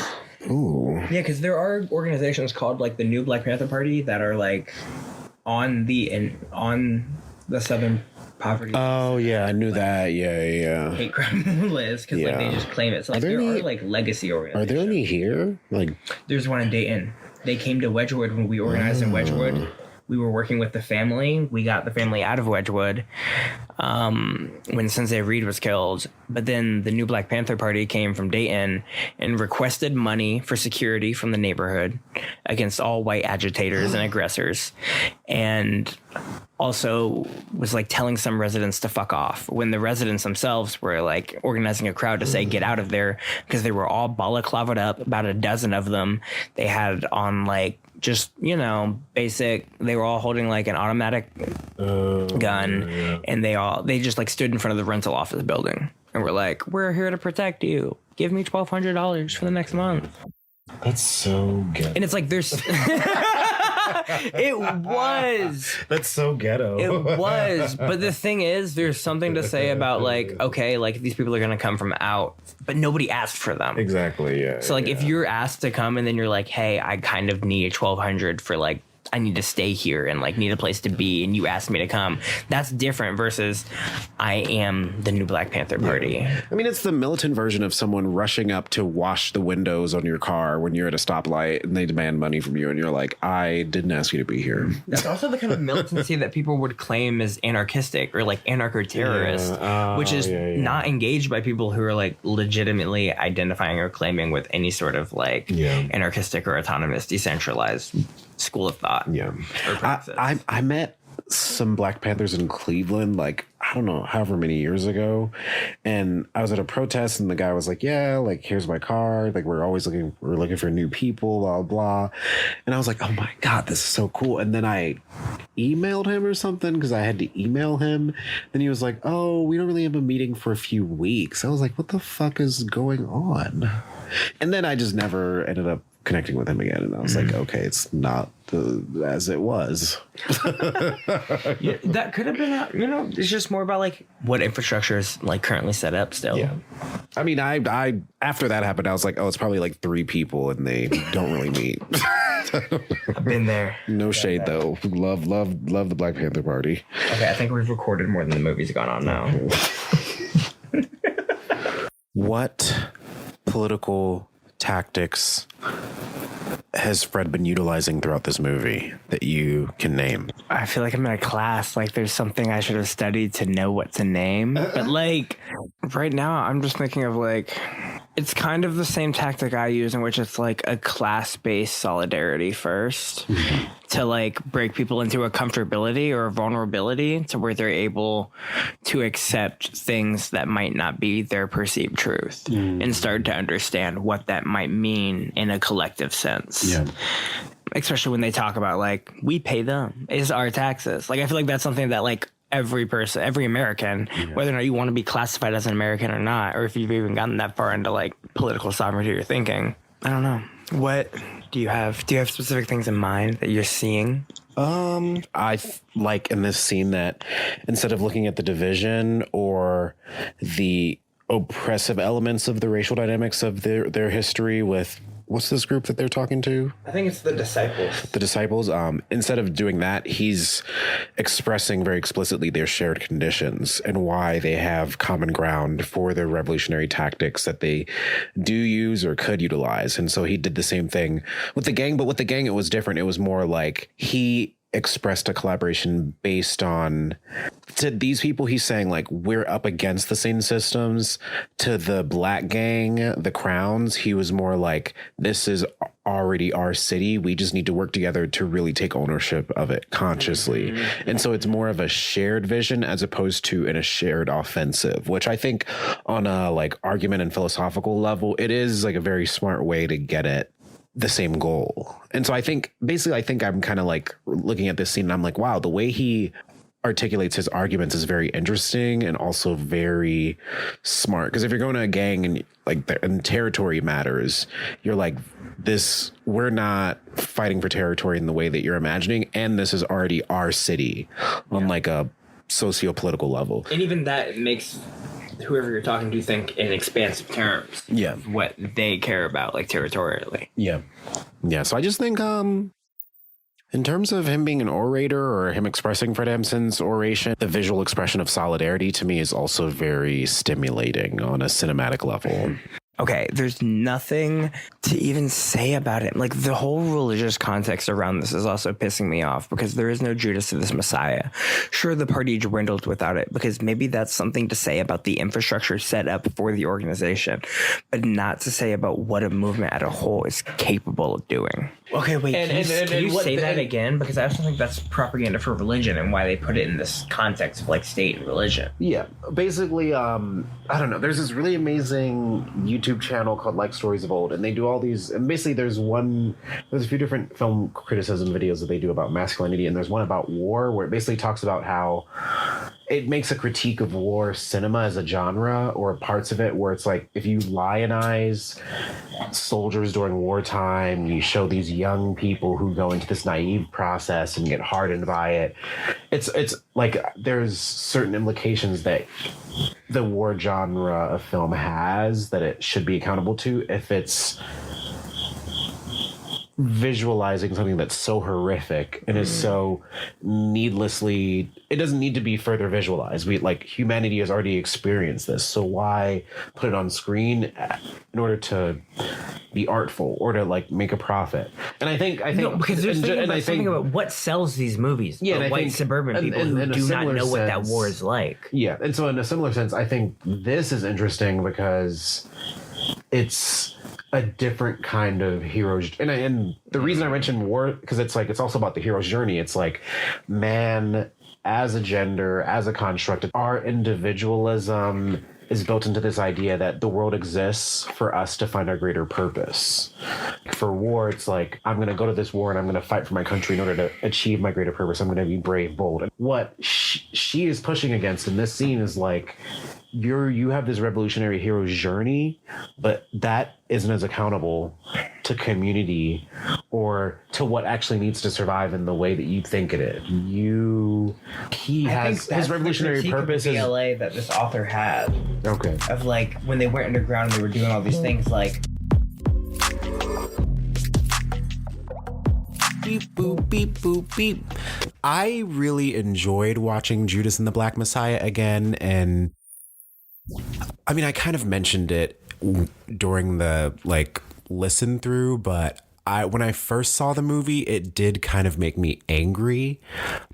Ooh. Yeah, because there are organizations called like the New Black Panther Party that are like on the Southern poverty. Oh yeah, I knew that. Yeah. Hate crime list because like they just claim it. So like there are like legacy organizations. Are there any here? Like there's one in Dayton. They came to Wedgwood when we organized in Wedgwood. We were working with the family. We got the family out of Wedgwood when Sensei Reed was killed. But then the new Black Panther Party came from Dayton and requested money for security from the neighborhood against all white agitators and aggressors. And also was like telling some residents to fuck off when the residents themselves were like organizing a crowd to say get out of there because they were all balaclavaed up, about a dozen of them. They had on like just, you know, basic, they were all holding like an automatic gun and they just like stood in front of the rental office building and were like, we're here to protect you. Give me $1,200 for the next month. that's so good. And it's like there's it was. That's so ghetto. It was. But the thing is, there's something to say about like, okay, like these people are going to come from out, but nobody asked for them. Exactly. Yeah. So like if you're asked to come and then you're like, hey, I kind of need $1,200 for like, I need to stay here and like need a place to be and you asked me to come. That's different versus I am the new Black Panther Party. Yeah. I mean, it's the militant version of someone rushing up to wash the windows on your car when you're at a stoplight and they demand money from you and you're like, I didn't ask you to be here. That's also the kind of militancy that people would claim as anarchistic or like anarcho-terrorist, which is not engaged by people who are like legitimately identifying or claiming with any sort of like anarchistic or autonomous decentralized school of thought. Yeah. I met some Black Panthers in Cleveland, like, I don't know, however many years ago. And I was at a protest and the guy was like, yeah, like, here's my card. Like, we're looking for new people, blah, blah. And I was like, oh my God, this is so cool. And then I emailed him or something because I had to email him. Then he was like, oh, we don't really have a meeting for a few weeks. I was like, what the fuck is going on? And then I just never ended up connecting with him again, and I was like, okay, it's not as it was. That could have been it's just more about like what infrastructure is like currently set up still. I mean, I after that happened I was like, oh, it's probably like 3 people and they don't really meet. I've been there. No shade though. Love the Black Panther Party. Okay, I think we've recorded more than the movie's gone on now. What political tactics has Fred been utilizing throughout this movie that you can name? I feel like I'm in a class, like there's something I should have studied to know what to name. But like right now I'm just thinking of like, it's kind of the same tactic I use in which it's like a class-based solidarity first to like break people into a comfortability or a vulnerability to where they're able to accept things that might not be their perceived truth and start to understand what that might mean in a collective sense. Yeah. Especially when they talk about like, we pay them, it's our taxes. Like, I feel like that's something that like every person, every American, whether or not you want to be classified as an American or not, or if you've even gotten that far into like political sovereignty or thinking, I don't know. What do you have? Do you have specific things in mind that you're seeing? I like in this scene that instead of looking at the division or the oppressive elements of the racial dynamics of their history with, what's this group that they're talking to? I think it's the Disciples. The Disciples. Instead of doing that, he's expressing very explicitly their shared conditions and why they have common ground for their revolutionary tactics that they do use or could utilize. And so he did the same thing with the gang, but with the gang, it was different. It was more like he expressed a collaboration based on, to these people he's saying like, we're up against the same systems. To the black gang, the Crowns, he was more like, this is already our city, we just need to work together to really take ownership of it consciously. And so it's more of a shared vision as opposed to in a shared offensive, which I think on a like argument and philosophical level, it is like a very smart way to get at the same goal. And so I think I'm kind of like looking at this scene and I'm like, wow, the way he articulates his arguments is very interesting and also very smart. Because if you're going to a gang and like and territory matters, you're like, this, we're not fighting for territory in the way that you're imagining, and this is already our city on like a socio-political level. And even that makes whoever you're talking to think in expansive terms. Yeah. Of what they care about, like territorially. Yeah. Yeah. So I just think In terms of him being an orator or him expressing Fred Hampton's oration, the visual expression of solidarity to me is also very stimulating on a cinematic level. Okay, there's nothing to even say about it. Like, the whole religious context around this is also pissing me off because there is no Judas to this Messiah. Sure, the party dwindled without it because maybe that's something to say about the infrastructure set up for the organization, but not to say about what a movement as a whole is capable of doing. Okay, wait, can you say that again? Because I also think that's propaganda for religion and why they put it in this context of, like, state and religion. Yeah, basically, I don't know. There's this really amazing YouTube channel called Like Stories of Old, and they do all these, and basically there's a few different film criticism videos that they do about masculinity, and there's one about war where it basically talks about how it makes a critique of war cinema as a genre, or parts of it where it's like, if you lionize soldiers during wartime, you show these young people who go into this naive process and get hardened by it. It's like there's certain implications that the war genre of film has that it should be accountable to if it's visualizing something that's so horrific and is so needlessly, it doesn't need to be further visualized. Humanity has already experienced this, so why put it on screen in order to be artful or to make a profit? And I think no, because there's something about what sells these movies. Yeah, and white suburban people who do not know what that war is like. Yeah, and so in a similar sense, I think this is interesting because it's a different kind of hero, and the reason I mentioned war because it's also about the hero's journey. It's like man as a gender, as a construct, our individualism is built into this idea that the world exists for us to find our greater purpose. For war, it's like, I'm going to go to this war and I'm going to fight for my country in order to achieve my greater purpose. I'm going to be brave, bold. And what she is pushing against in this scene is like, you have this revolutionary hero's journey, but that isn't as accountable to community or to what actually needs to survive in the way that you think it is. His revolutionary purpose is LA that this author had. Okay. Of when they went underground, they were doing all these things beep boop beep boop beep. I really enjoyed watching Judas and the Black Messiah again, and I mean, I kind of mentioned it during the listen through, but when I first saw the movie, it did kind of make me angry.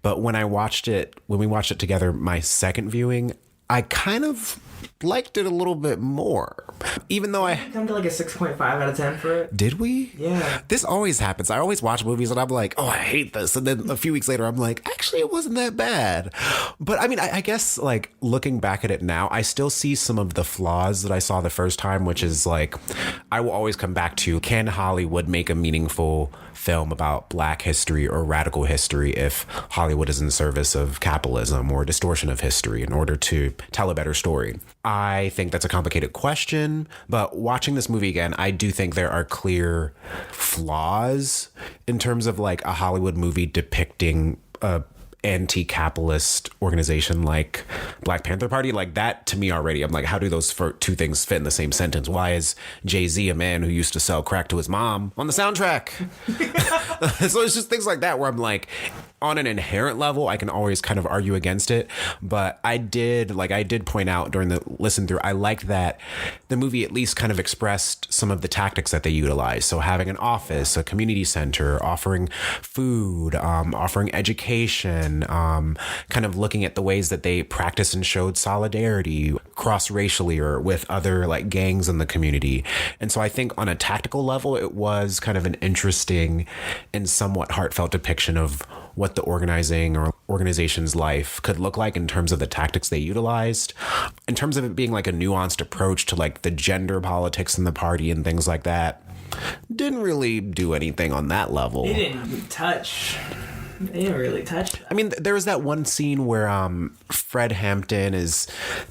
But when we watched it together, my second viewing, I kind of liked it a little bit more, even though I come to a 6.5 out of 10 for it. Did we? Yeah. This always happens. I always watch movies and I'm like, oh, I hate this, and then a few weeks later I'm like, actually it wasn't that bad. But I mean, I guess looking back at it now, I still see some of the flaws that I saw the first time, which is I will always come back to, can Hollywood make a meaningful film about Black history or radical history if Hollywood is in service of capitalism or distortion of history in order to tell a better story? I think that's a complicated question, but watching this movie again, I do think there are clear flaws in terms of a Hollywood movie depicting a anti-capitalist organization like Black Panther Party. That to me already, I'm like, how do those two things fit in the same sentence? Why is Jay-Z a man who used to sell crack to his mom on the soundtrack? So it's just things like that where I'm like, on an inherent level, I can always kind of argue against it. But I did point out during the listen through, I liked that the movie at least kind of expressed some of the tactics that they utilize. So having an office, a community center, offering food, offering education, kind of looking at the ways that they practiced and showed solidarity cross-racially or with other gangs in the community. And so I think on a tactical level, it was kind of an interesting and somewhat heartfelt depiction of what the organizing or organization's life could look like in terms of the tactics they utilized. In terms of it being a nuanced approach to the gender politics in the party and things like that, didn't really do anything on that level. They didn't really touch that. I mean, there was that one scene where Fred Hampton is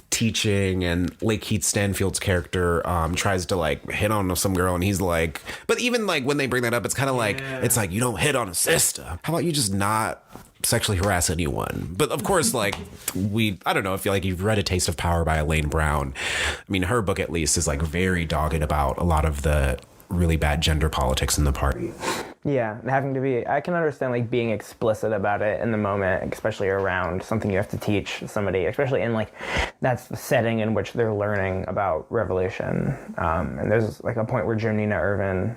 teaching and Lakeith Stanfield's character tries to hit on some girl, and he's like, but even when they bring that up, it's kind of it's you don't hit on a sister. How about you just not sexually harass anyone? But of course, I don't know if you've read A Taste of Power by Elaine Brown. I mean, her book at least is very dogged about a lot of the really bad gender politics in the party. Yeah, and having to be, I can understand like being explicit about it in the moment, especially around something you have to teach somebody, especially in like that's the setting in which they're learning about revolution. And there's like a point where Jonina Irvin,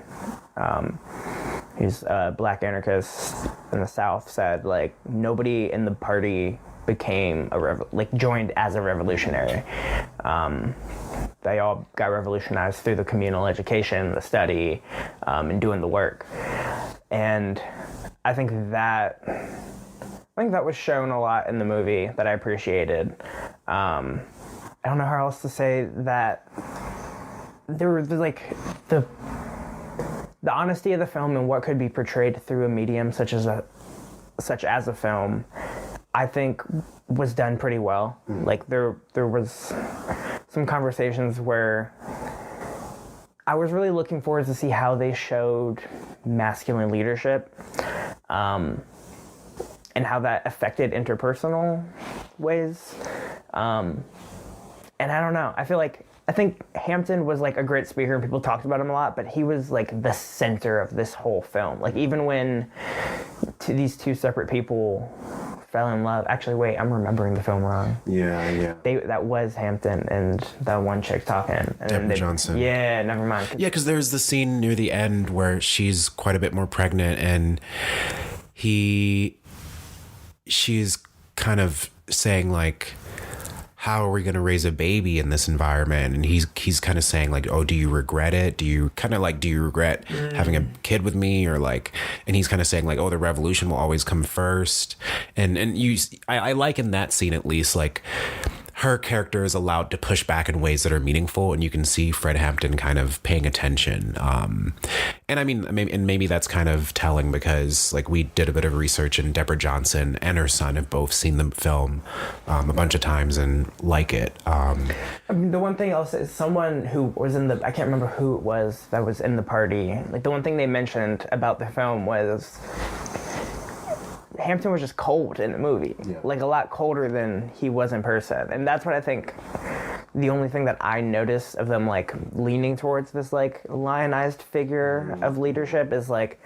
who's a black anarchist in the South, said like nobody in the party became joined as a revolutionary. They all got revolutionized through the communal education, the study, and doing the work. And I think that was shown a lot in the movie that I appreciated. I don't know how else to say that. There was like the honesty of the film and what could be portrayed through a medium such as a film, I think was done pretty well. Like there was some conversations where I was really looking forward to see how they showed masculine leadership, and how that affected interpersonal ways. And I don't know. I think Hampton was like a great speaker and people talked about him a lot, but he was like the center of this whole film. Like even when these two separate people fell in love. Actually, wait, I'm remembering the film wrong. Yeah. That was Hampton and that one chick talking. And Deborah Johnson. Yeah, never mind. Yeah, because there's the scene near the end where she's quite a bit more pregnant and she's kind of saying like, how are we going to raise a baby in this environment? And he's kind of saying like, oh, do you regret it? Do you regret having a kid with me? Or like, and he's kind of saying like, oh, the revolution will always come first. And I like in that scene, at least, like her character is allowed to push back in ways that are meaningful. And you can see Fred Hampton kind of paying attention. And I mean, maybe that's kind of telling because like we did a bit of research and Deborah Johnson and her son have both seen the film a bunch of times and like it. I mean, the one thing I'll say is someone who was I can't remember who it was that was in the party. Like the one thing they mentioned about the film was Hampton was just cold in the movie, like a lot colder than he was in person. And that's what I think the only thing that I notice of them like leaning towards this like lionized figure of leadership is like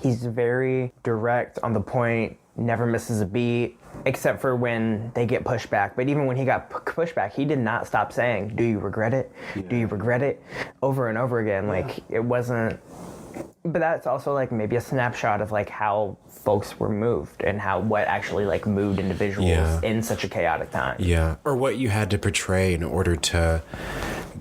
he's very direct on the point, never misses a beat, except for when they get pushed back. But even when he got pushed back, he did not stop saying, do you regret it? Do you regret it? Over and over again. Like it wasn't. But that's also like maybe a snapshot of like how folks were moved and what actually like moved individuals in such a chaotic time. Yeah. Or what you had to portray in order to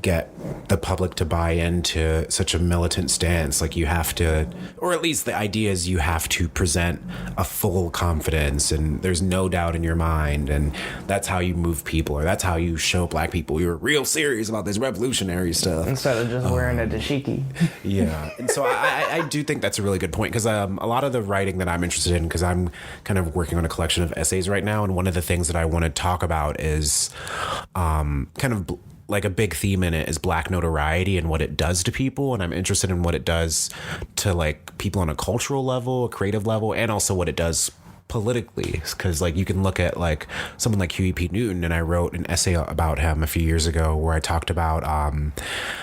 get the public to buy into such a militant stance. Like you have to, or at least the idea is you have to present a full confidence and there's no doubt in your mind. And that's how you move people, or that's how you show black people you're real serious about this revolutionary stuff. Instead of just wearing a dashiki. Yeah. And so I do think that's a really good point because a lot of the writing that I'm interested in, because I'm kind of working on a collection of essays right now. And one of the things that I want to talk about is kind of like a big theme in it is black notoriety and what it does to people. And I'm interested in what it does to like people on a cultural level, a creative level, and also what it does politically. Because like you can look at like someone like Huey P. Newton, and I wrote an essay about him a few years ago where I talked about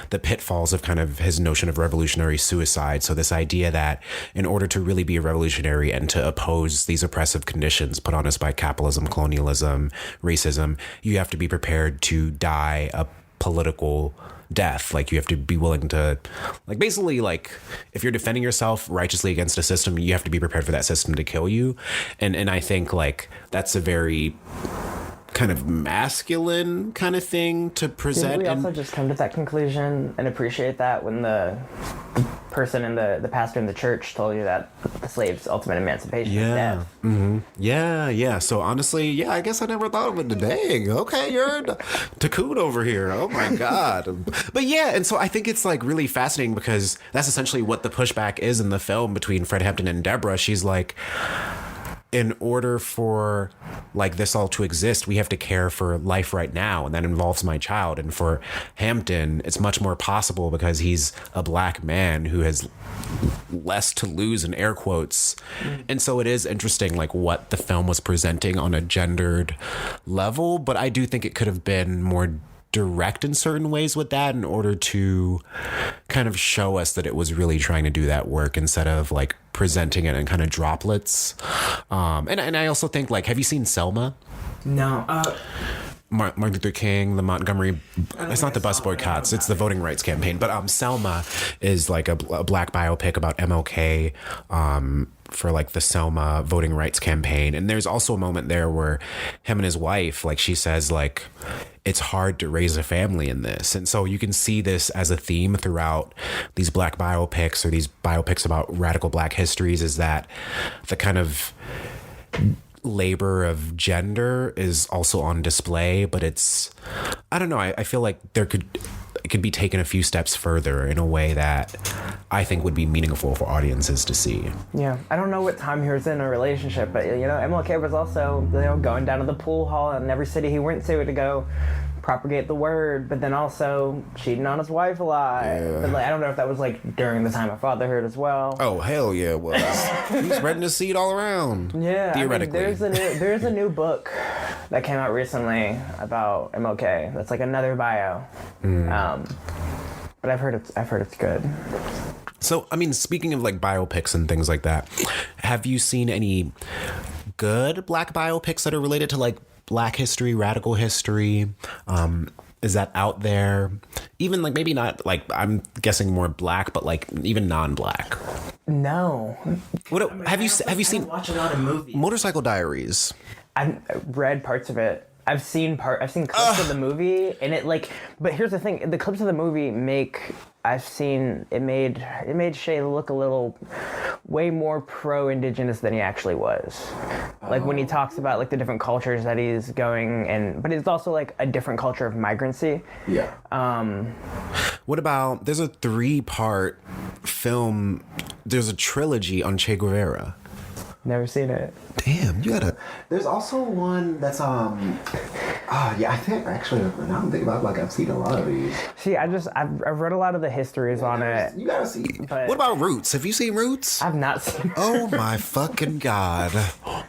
the pitfalls of kind of his notion of revolutionary suicide. So this idea that in order to really be a revolutionary and to oppose these oppressive conditions put on us by capitalism, colonialism, racism, you have to be prepared to die a political death. Like you have to be willing to, like, basically, like if you're defending yourself righteously against a system, you have to be prepared for that system to kill you. And I think like that's a very kind of masculine kind of thing to present. Didn't we also just come to that conclusion and appreciate that when the person in the pastor in the church told you that the slave's ultimate emancipation is death? Mm-hmm. Yeah. So honestly, I guess I never thought of it. Dang, okay, you're Takun over here. Oh my God. But yeah, and so I think it's like really fascinating because that's essentially what the pushback is in the film between Fred Hampton and Deborah. She's like, in order for like this all to exist, we have to care for life right now, and that involves my child. And for Hampton, it's much more possible because he's a black man who has less to lose, in air quotes. And so it is interesting like what the film was presenting on a gendered level, but I do think it could have been more direct in certain ways with that in order to kind of show us that it was really trying to do that work instead of like presenting it in kind of droplets. And I also think, like, have you seen Selma? No. Martin Luther King, the Montgomery, it's not the bus boycotts, it's the voting rights campaign. But Selma is like a black biopic about MLK for like the Selma voting rights campaign. And there's also a moment there where him and his wife, like she says, like, it's hard to raise a family in this. And so you can see this as a theme throughout these black biopics or these biopics about radical black histories, is that the kind of labor of gender is also on display, but it's, I don't know, I feel like it could be taken a few steps further in a way that I think would be meaningful for audiences to see. Yeah, I don't know what time he was in a relationship, but MLK was also going down to the pool hall in every city he went to go propagate the word, but then also cheating on his wife a lot. Yeah. But I don't know if that was during the time of fatherhood as well. Oh, hell yeah, it was. He's spreading his seed all around. Yeah, theoretically. There's a new book that came out recently about MLK. That's another bio. But I've heard it's good. So, I mean, speaking of biopics and things like that, have you seen any good black biopics that are related to black history, radical history? Is that out there? Even maybe not I'm guessing more black, but even non-black. No. Have you seen? Watch a lot of movies. Motorcycle Diaries. I've read parts of it. I've seen clips of the movie, and but here's the thing: the clips of the movie made Shay look a little way more pro-indigenous than he actually was. When he talks about the different cultures that he's going but it's also a different culture of migrancy. Yeah. What about, there's a 3-part film, there's a trilogy on Che Guevara. Never seen it. Damn, you gotta. There's also one that's I think actually now I'm thinking about I've seen a lot of these. See, I've read a lot of the histories on it. You gotta see. What about Roots? Have you seen Roots? I've not seen. Oh my fucking god,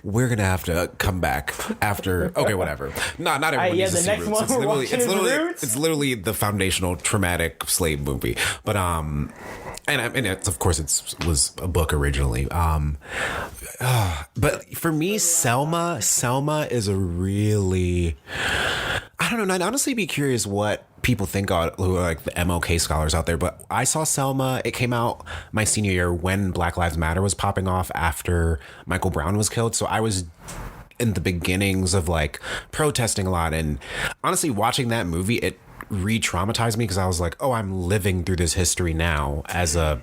we're gonna have to come back after. Okay, whatever. Not everyone needs to see Roots. It's literally the foundational traumatic slave movie, but and it's, of course, it was a book originally. But for me, Selma is a really, I don't know. I'd honestly be curious what people think of, who are the MLK scholars out there. But I saw Selma. It came out my senior year when Black Lives Matter was popping off after Michael Brown was killed. So I was in the beginnings of protesting a lot. And honestly, watching that movie, it re-traumatized me because I was like, oh, I'm living through this history now as a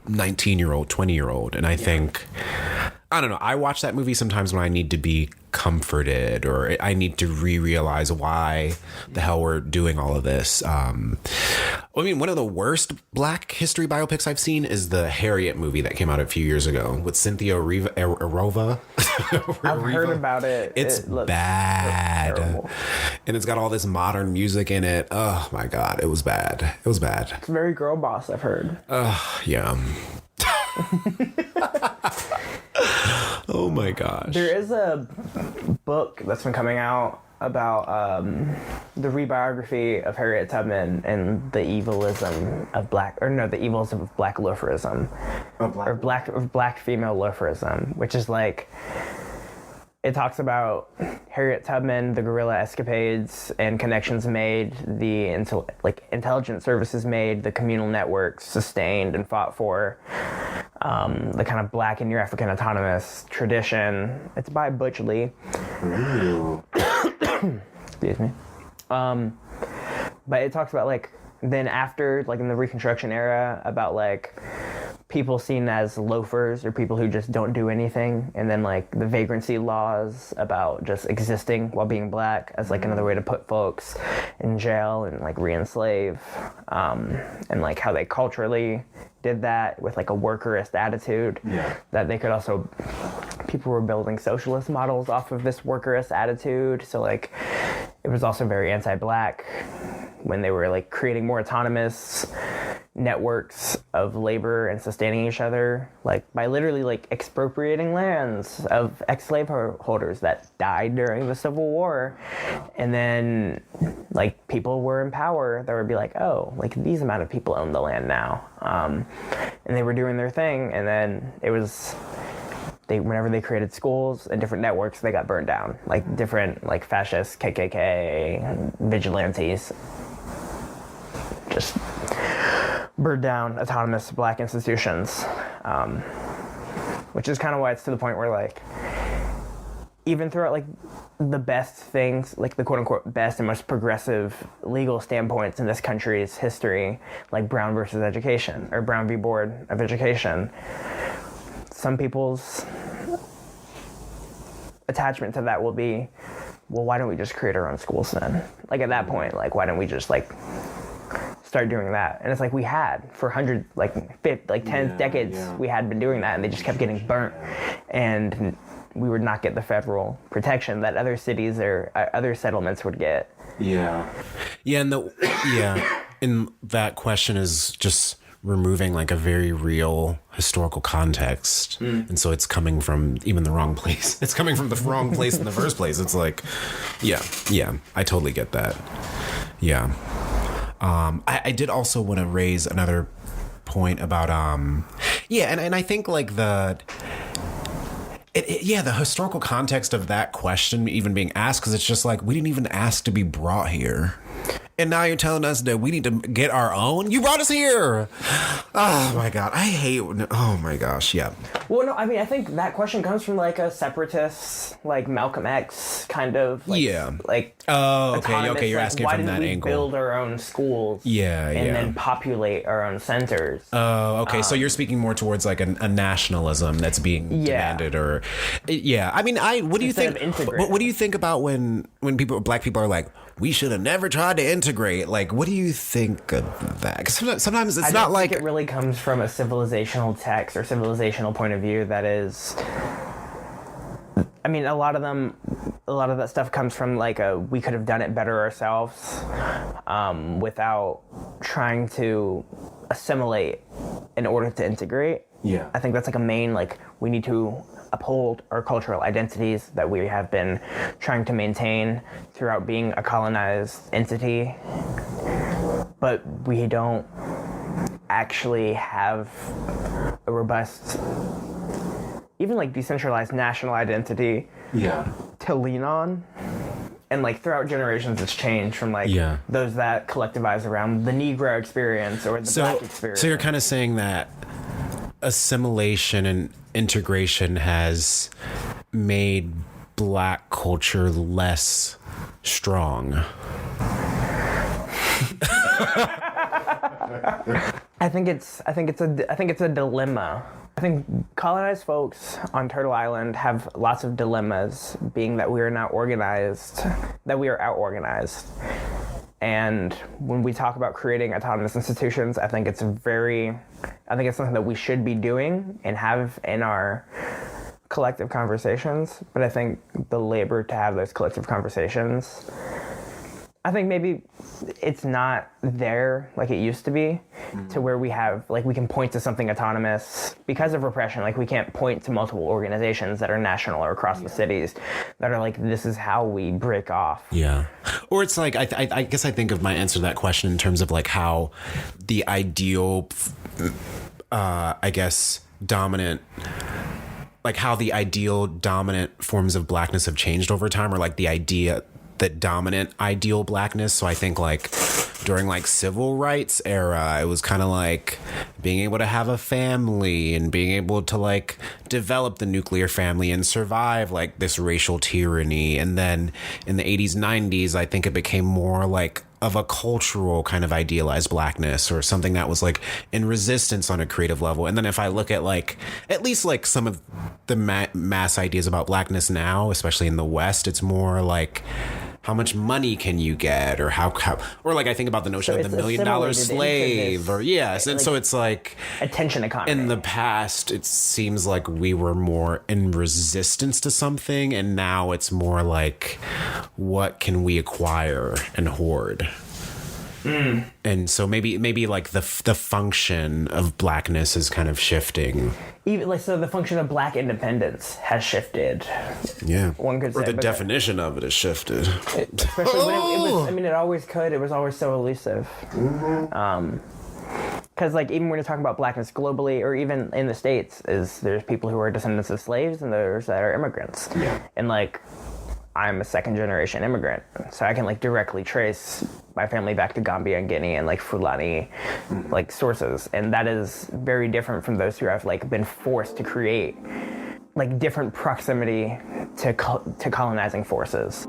19-year-old, 20-year-old. And I think, I don't know, I watch that movie sometimes when I need to be comforted or I need to realize why the hell we're doing all of this. I mean, one of the worst black history biopics I've seen is the Harriet movie that came out a few years ago with Cynthia Erivo. I've heard about it. It's bad. And it's got all this modern music in it. Oh my God, it was bad. It was bad. It's very girl boss, I've heard. Yeah. Oh my gosh. There is a book that's been coming out about the rebiography of Harriet Tubman and the evilism of the evils of black loaferism. Or black female loaferism, which is it talks about Harriet Tubman, the guerrilla escapades and connections made, the intelligence services made, the communal networks sustained and fought for, the kind of Black and New African autonomous tradition. It's by Butch Lee. Excuse me. But it talks about then after in the Reconstruction era about people seen as loafers or people who just don't do anything, and then the vagrancy laws about just existing while being black as another way to put folks in jail and re-enslave, and how they culturally did that with a workerist attitude. Yeah. That they could also, people were building socialist models off of this workerist attitude, so it was also very anti-black when they were creating more autonomous networks of labor and sustaining each other, like by literally like expropriating lands of ex-slave holders that died during the Civil War. And then like people were in power that would be like, oh, like these amount of people own the land now. And they were doing their thing. And then it was, whenever they created schools and different networks, they got burned down. Like different like fascist KKK vigilantes just burned down autonomous Black institutions, which is kind of why it's to the point where like even throughout like the best things, like the quote unquote best and most progressive legal standpoints in this country's history, like Brown versus Education or Brown v. Board of Education, some people's attachment to that will be, well, why don't we just create our own schools then? Like at that point, like why don't we just like start doing that? And it's like we had for hundreds, like 10 decades, we had been doing that, and they just kept getting burnt, and we would not get the federal protection that other cities or other settlements would get. And that question is just removing like a very real historical context, and so it's coming from even the wrong place. It's coming from the wrong place in the first place. It's like, I totally get that. I did also want to raise another point about and I think like the historical context of that question even being asked, because it's just like we didn't even ask to be brought here. And now you're telling us that we need to get our own? You brought us here! Oh my god, I hate... Oh my gosh, yeah. Well, no, I mean, I think that question comes from like a separatist, like Malcolm X kind of... Like, like... Oh, okay, you're asking from that angle. Why didn't we build our own schools? And then populate our own centers? Oh, okay, so you're speaking more towards like a nationalism that's being demanded, or... I mean, what do you think... What do you think about when Black people are like, we should have never tried to integrate? Like, what do you think of that? Because sometimes it's not like... I think it really comes from a civilizational text or civilizational point of view that is... I mean, a lot of that stuff comes from like we could have done it better ourselves without trying to assimilate in order to integrate. I think that's like a main, like, we need to uphold our cultural identities that we have been trying to maintain throughout being a colonized entity, but we don't actually have a robust, even like decentralized national identity to lean on. And like throughout generations, it's changed from like those that collectivize around the Negro experience or the Black experience. So you're kind of saying that assimilation and integration has made Black culture less strong. I think it's a dilemma. I think colonized folks on Turtle Island have lots of dilemmas, being that we are not organized, that we are out-organized. And when we talk about creating autonomous institutions, I think it's something that we should be doing and have in our collective conversations. But I think the labor to have those collective conversations, I think maybe it's not there like it used to be, to where we have, like, we can point to something autonomous because of repression. Like, we can't point to multiple organizations that are national or across the cities that are like, this is how we break off. Or it's like, I guess I think of my answer to that question in terms of like how the ideal, dominant, like how the ideal dominant forms of Blackness have changed over time, or like the idea that dominant ideal Blackness. So I think like during like civil rights era, it was kind of like being able to have a family and being able to like develop the nuclear family and survive like this racial tyranny. And then in the 80s, 90s, I think it became more like of a cultural kind of idealized Blackness, or something that was like in resistance on a creative level. And then if I look at like at least like some of the mass ideas about Blackness now, especially in the West, it's more like how much money can you get, or how or like I think about the notion of the $1 million slave, or and so it's like attention economy. In the past, it seems like we were more in resistance to something, and now it's more like what can we acquire and hoard. And so maybe like the function of blackness is kind of shifting. Even like, so the function of black independence has shifted. Yeah. One could say. Or the definition of it has shifted. Especially when it was, I mean, it always could. It was always so elusive. Because like even when you're talking about blackness globally, or even in the States, there's people who are descendants of slaves and there's that are immigrants. Yeah. And like, I'm a second generation immigrant, so I can like directly trace my family back to Gambia and Guinea and like Fulani like sources, and that is very different from those who have like been forced to create like different proximity to colonizing forces.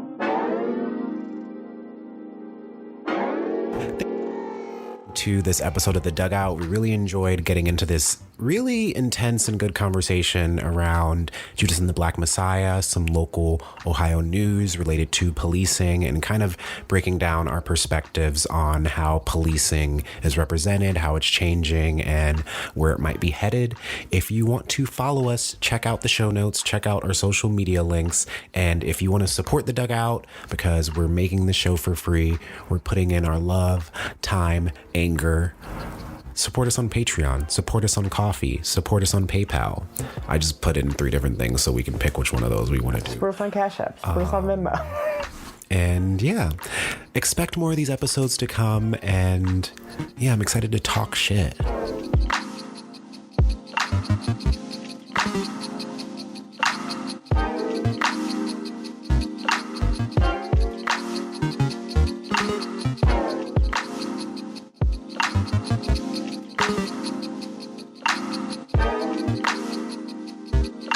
To this episode of The Dugout. We really enjoyed getting into this really intense and good conversation around Judas and the Black Messiah, some local Ohio news related to policing, and kind of breaking down our perspectives on how policing is represented, how it's changing, and where it might be headed. If you want to follow us, check out the show notes, check out our social media links, and if you want to support The Dugout, because we're making the show for free, we're putting in our love, time, anger, support us on Patreon, support us on Coffee, support us on PayPal. I just put in 3 different things so we can pick which one of those we want to do. Support us on Cash App, support us on Venmo. And yeah, expect more of these episodes to come, and yeah, I'm excited to talk shit.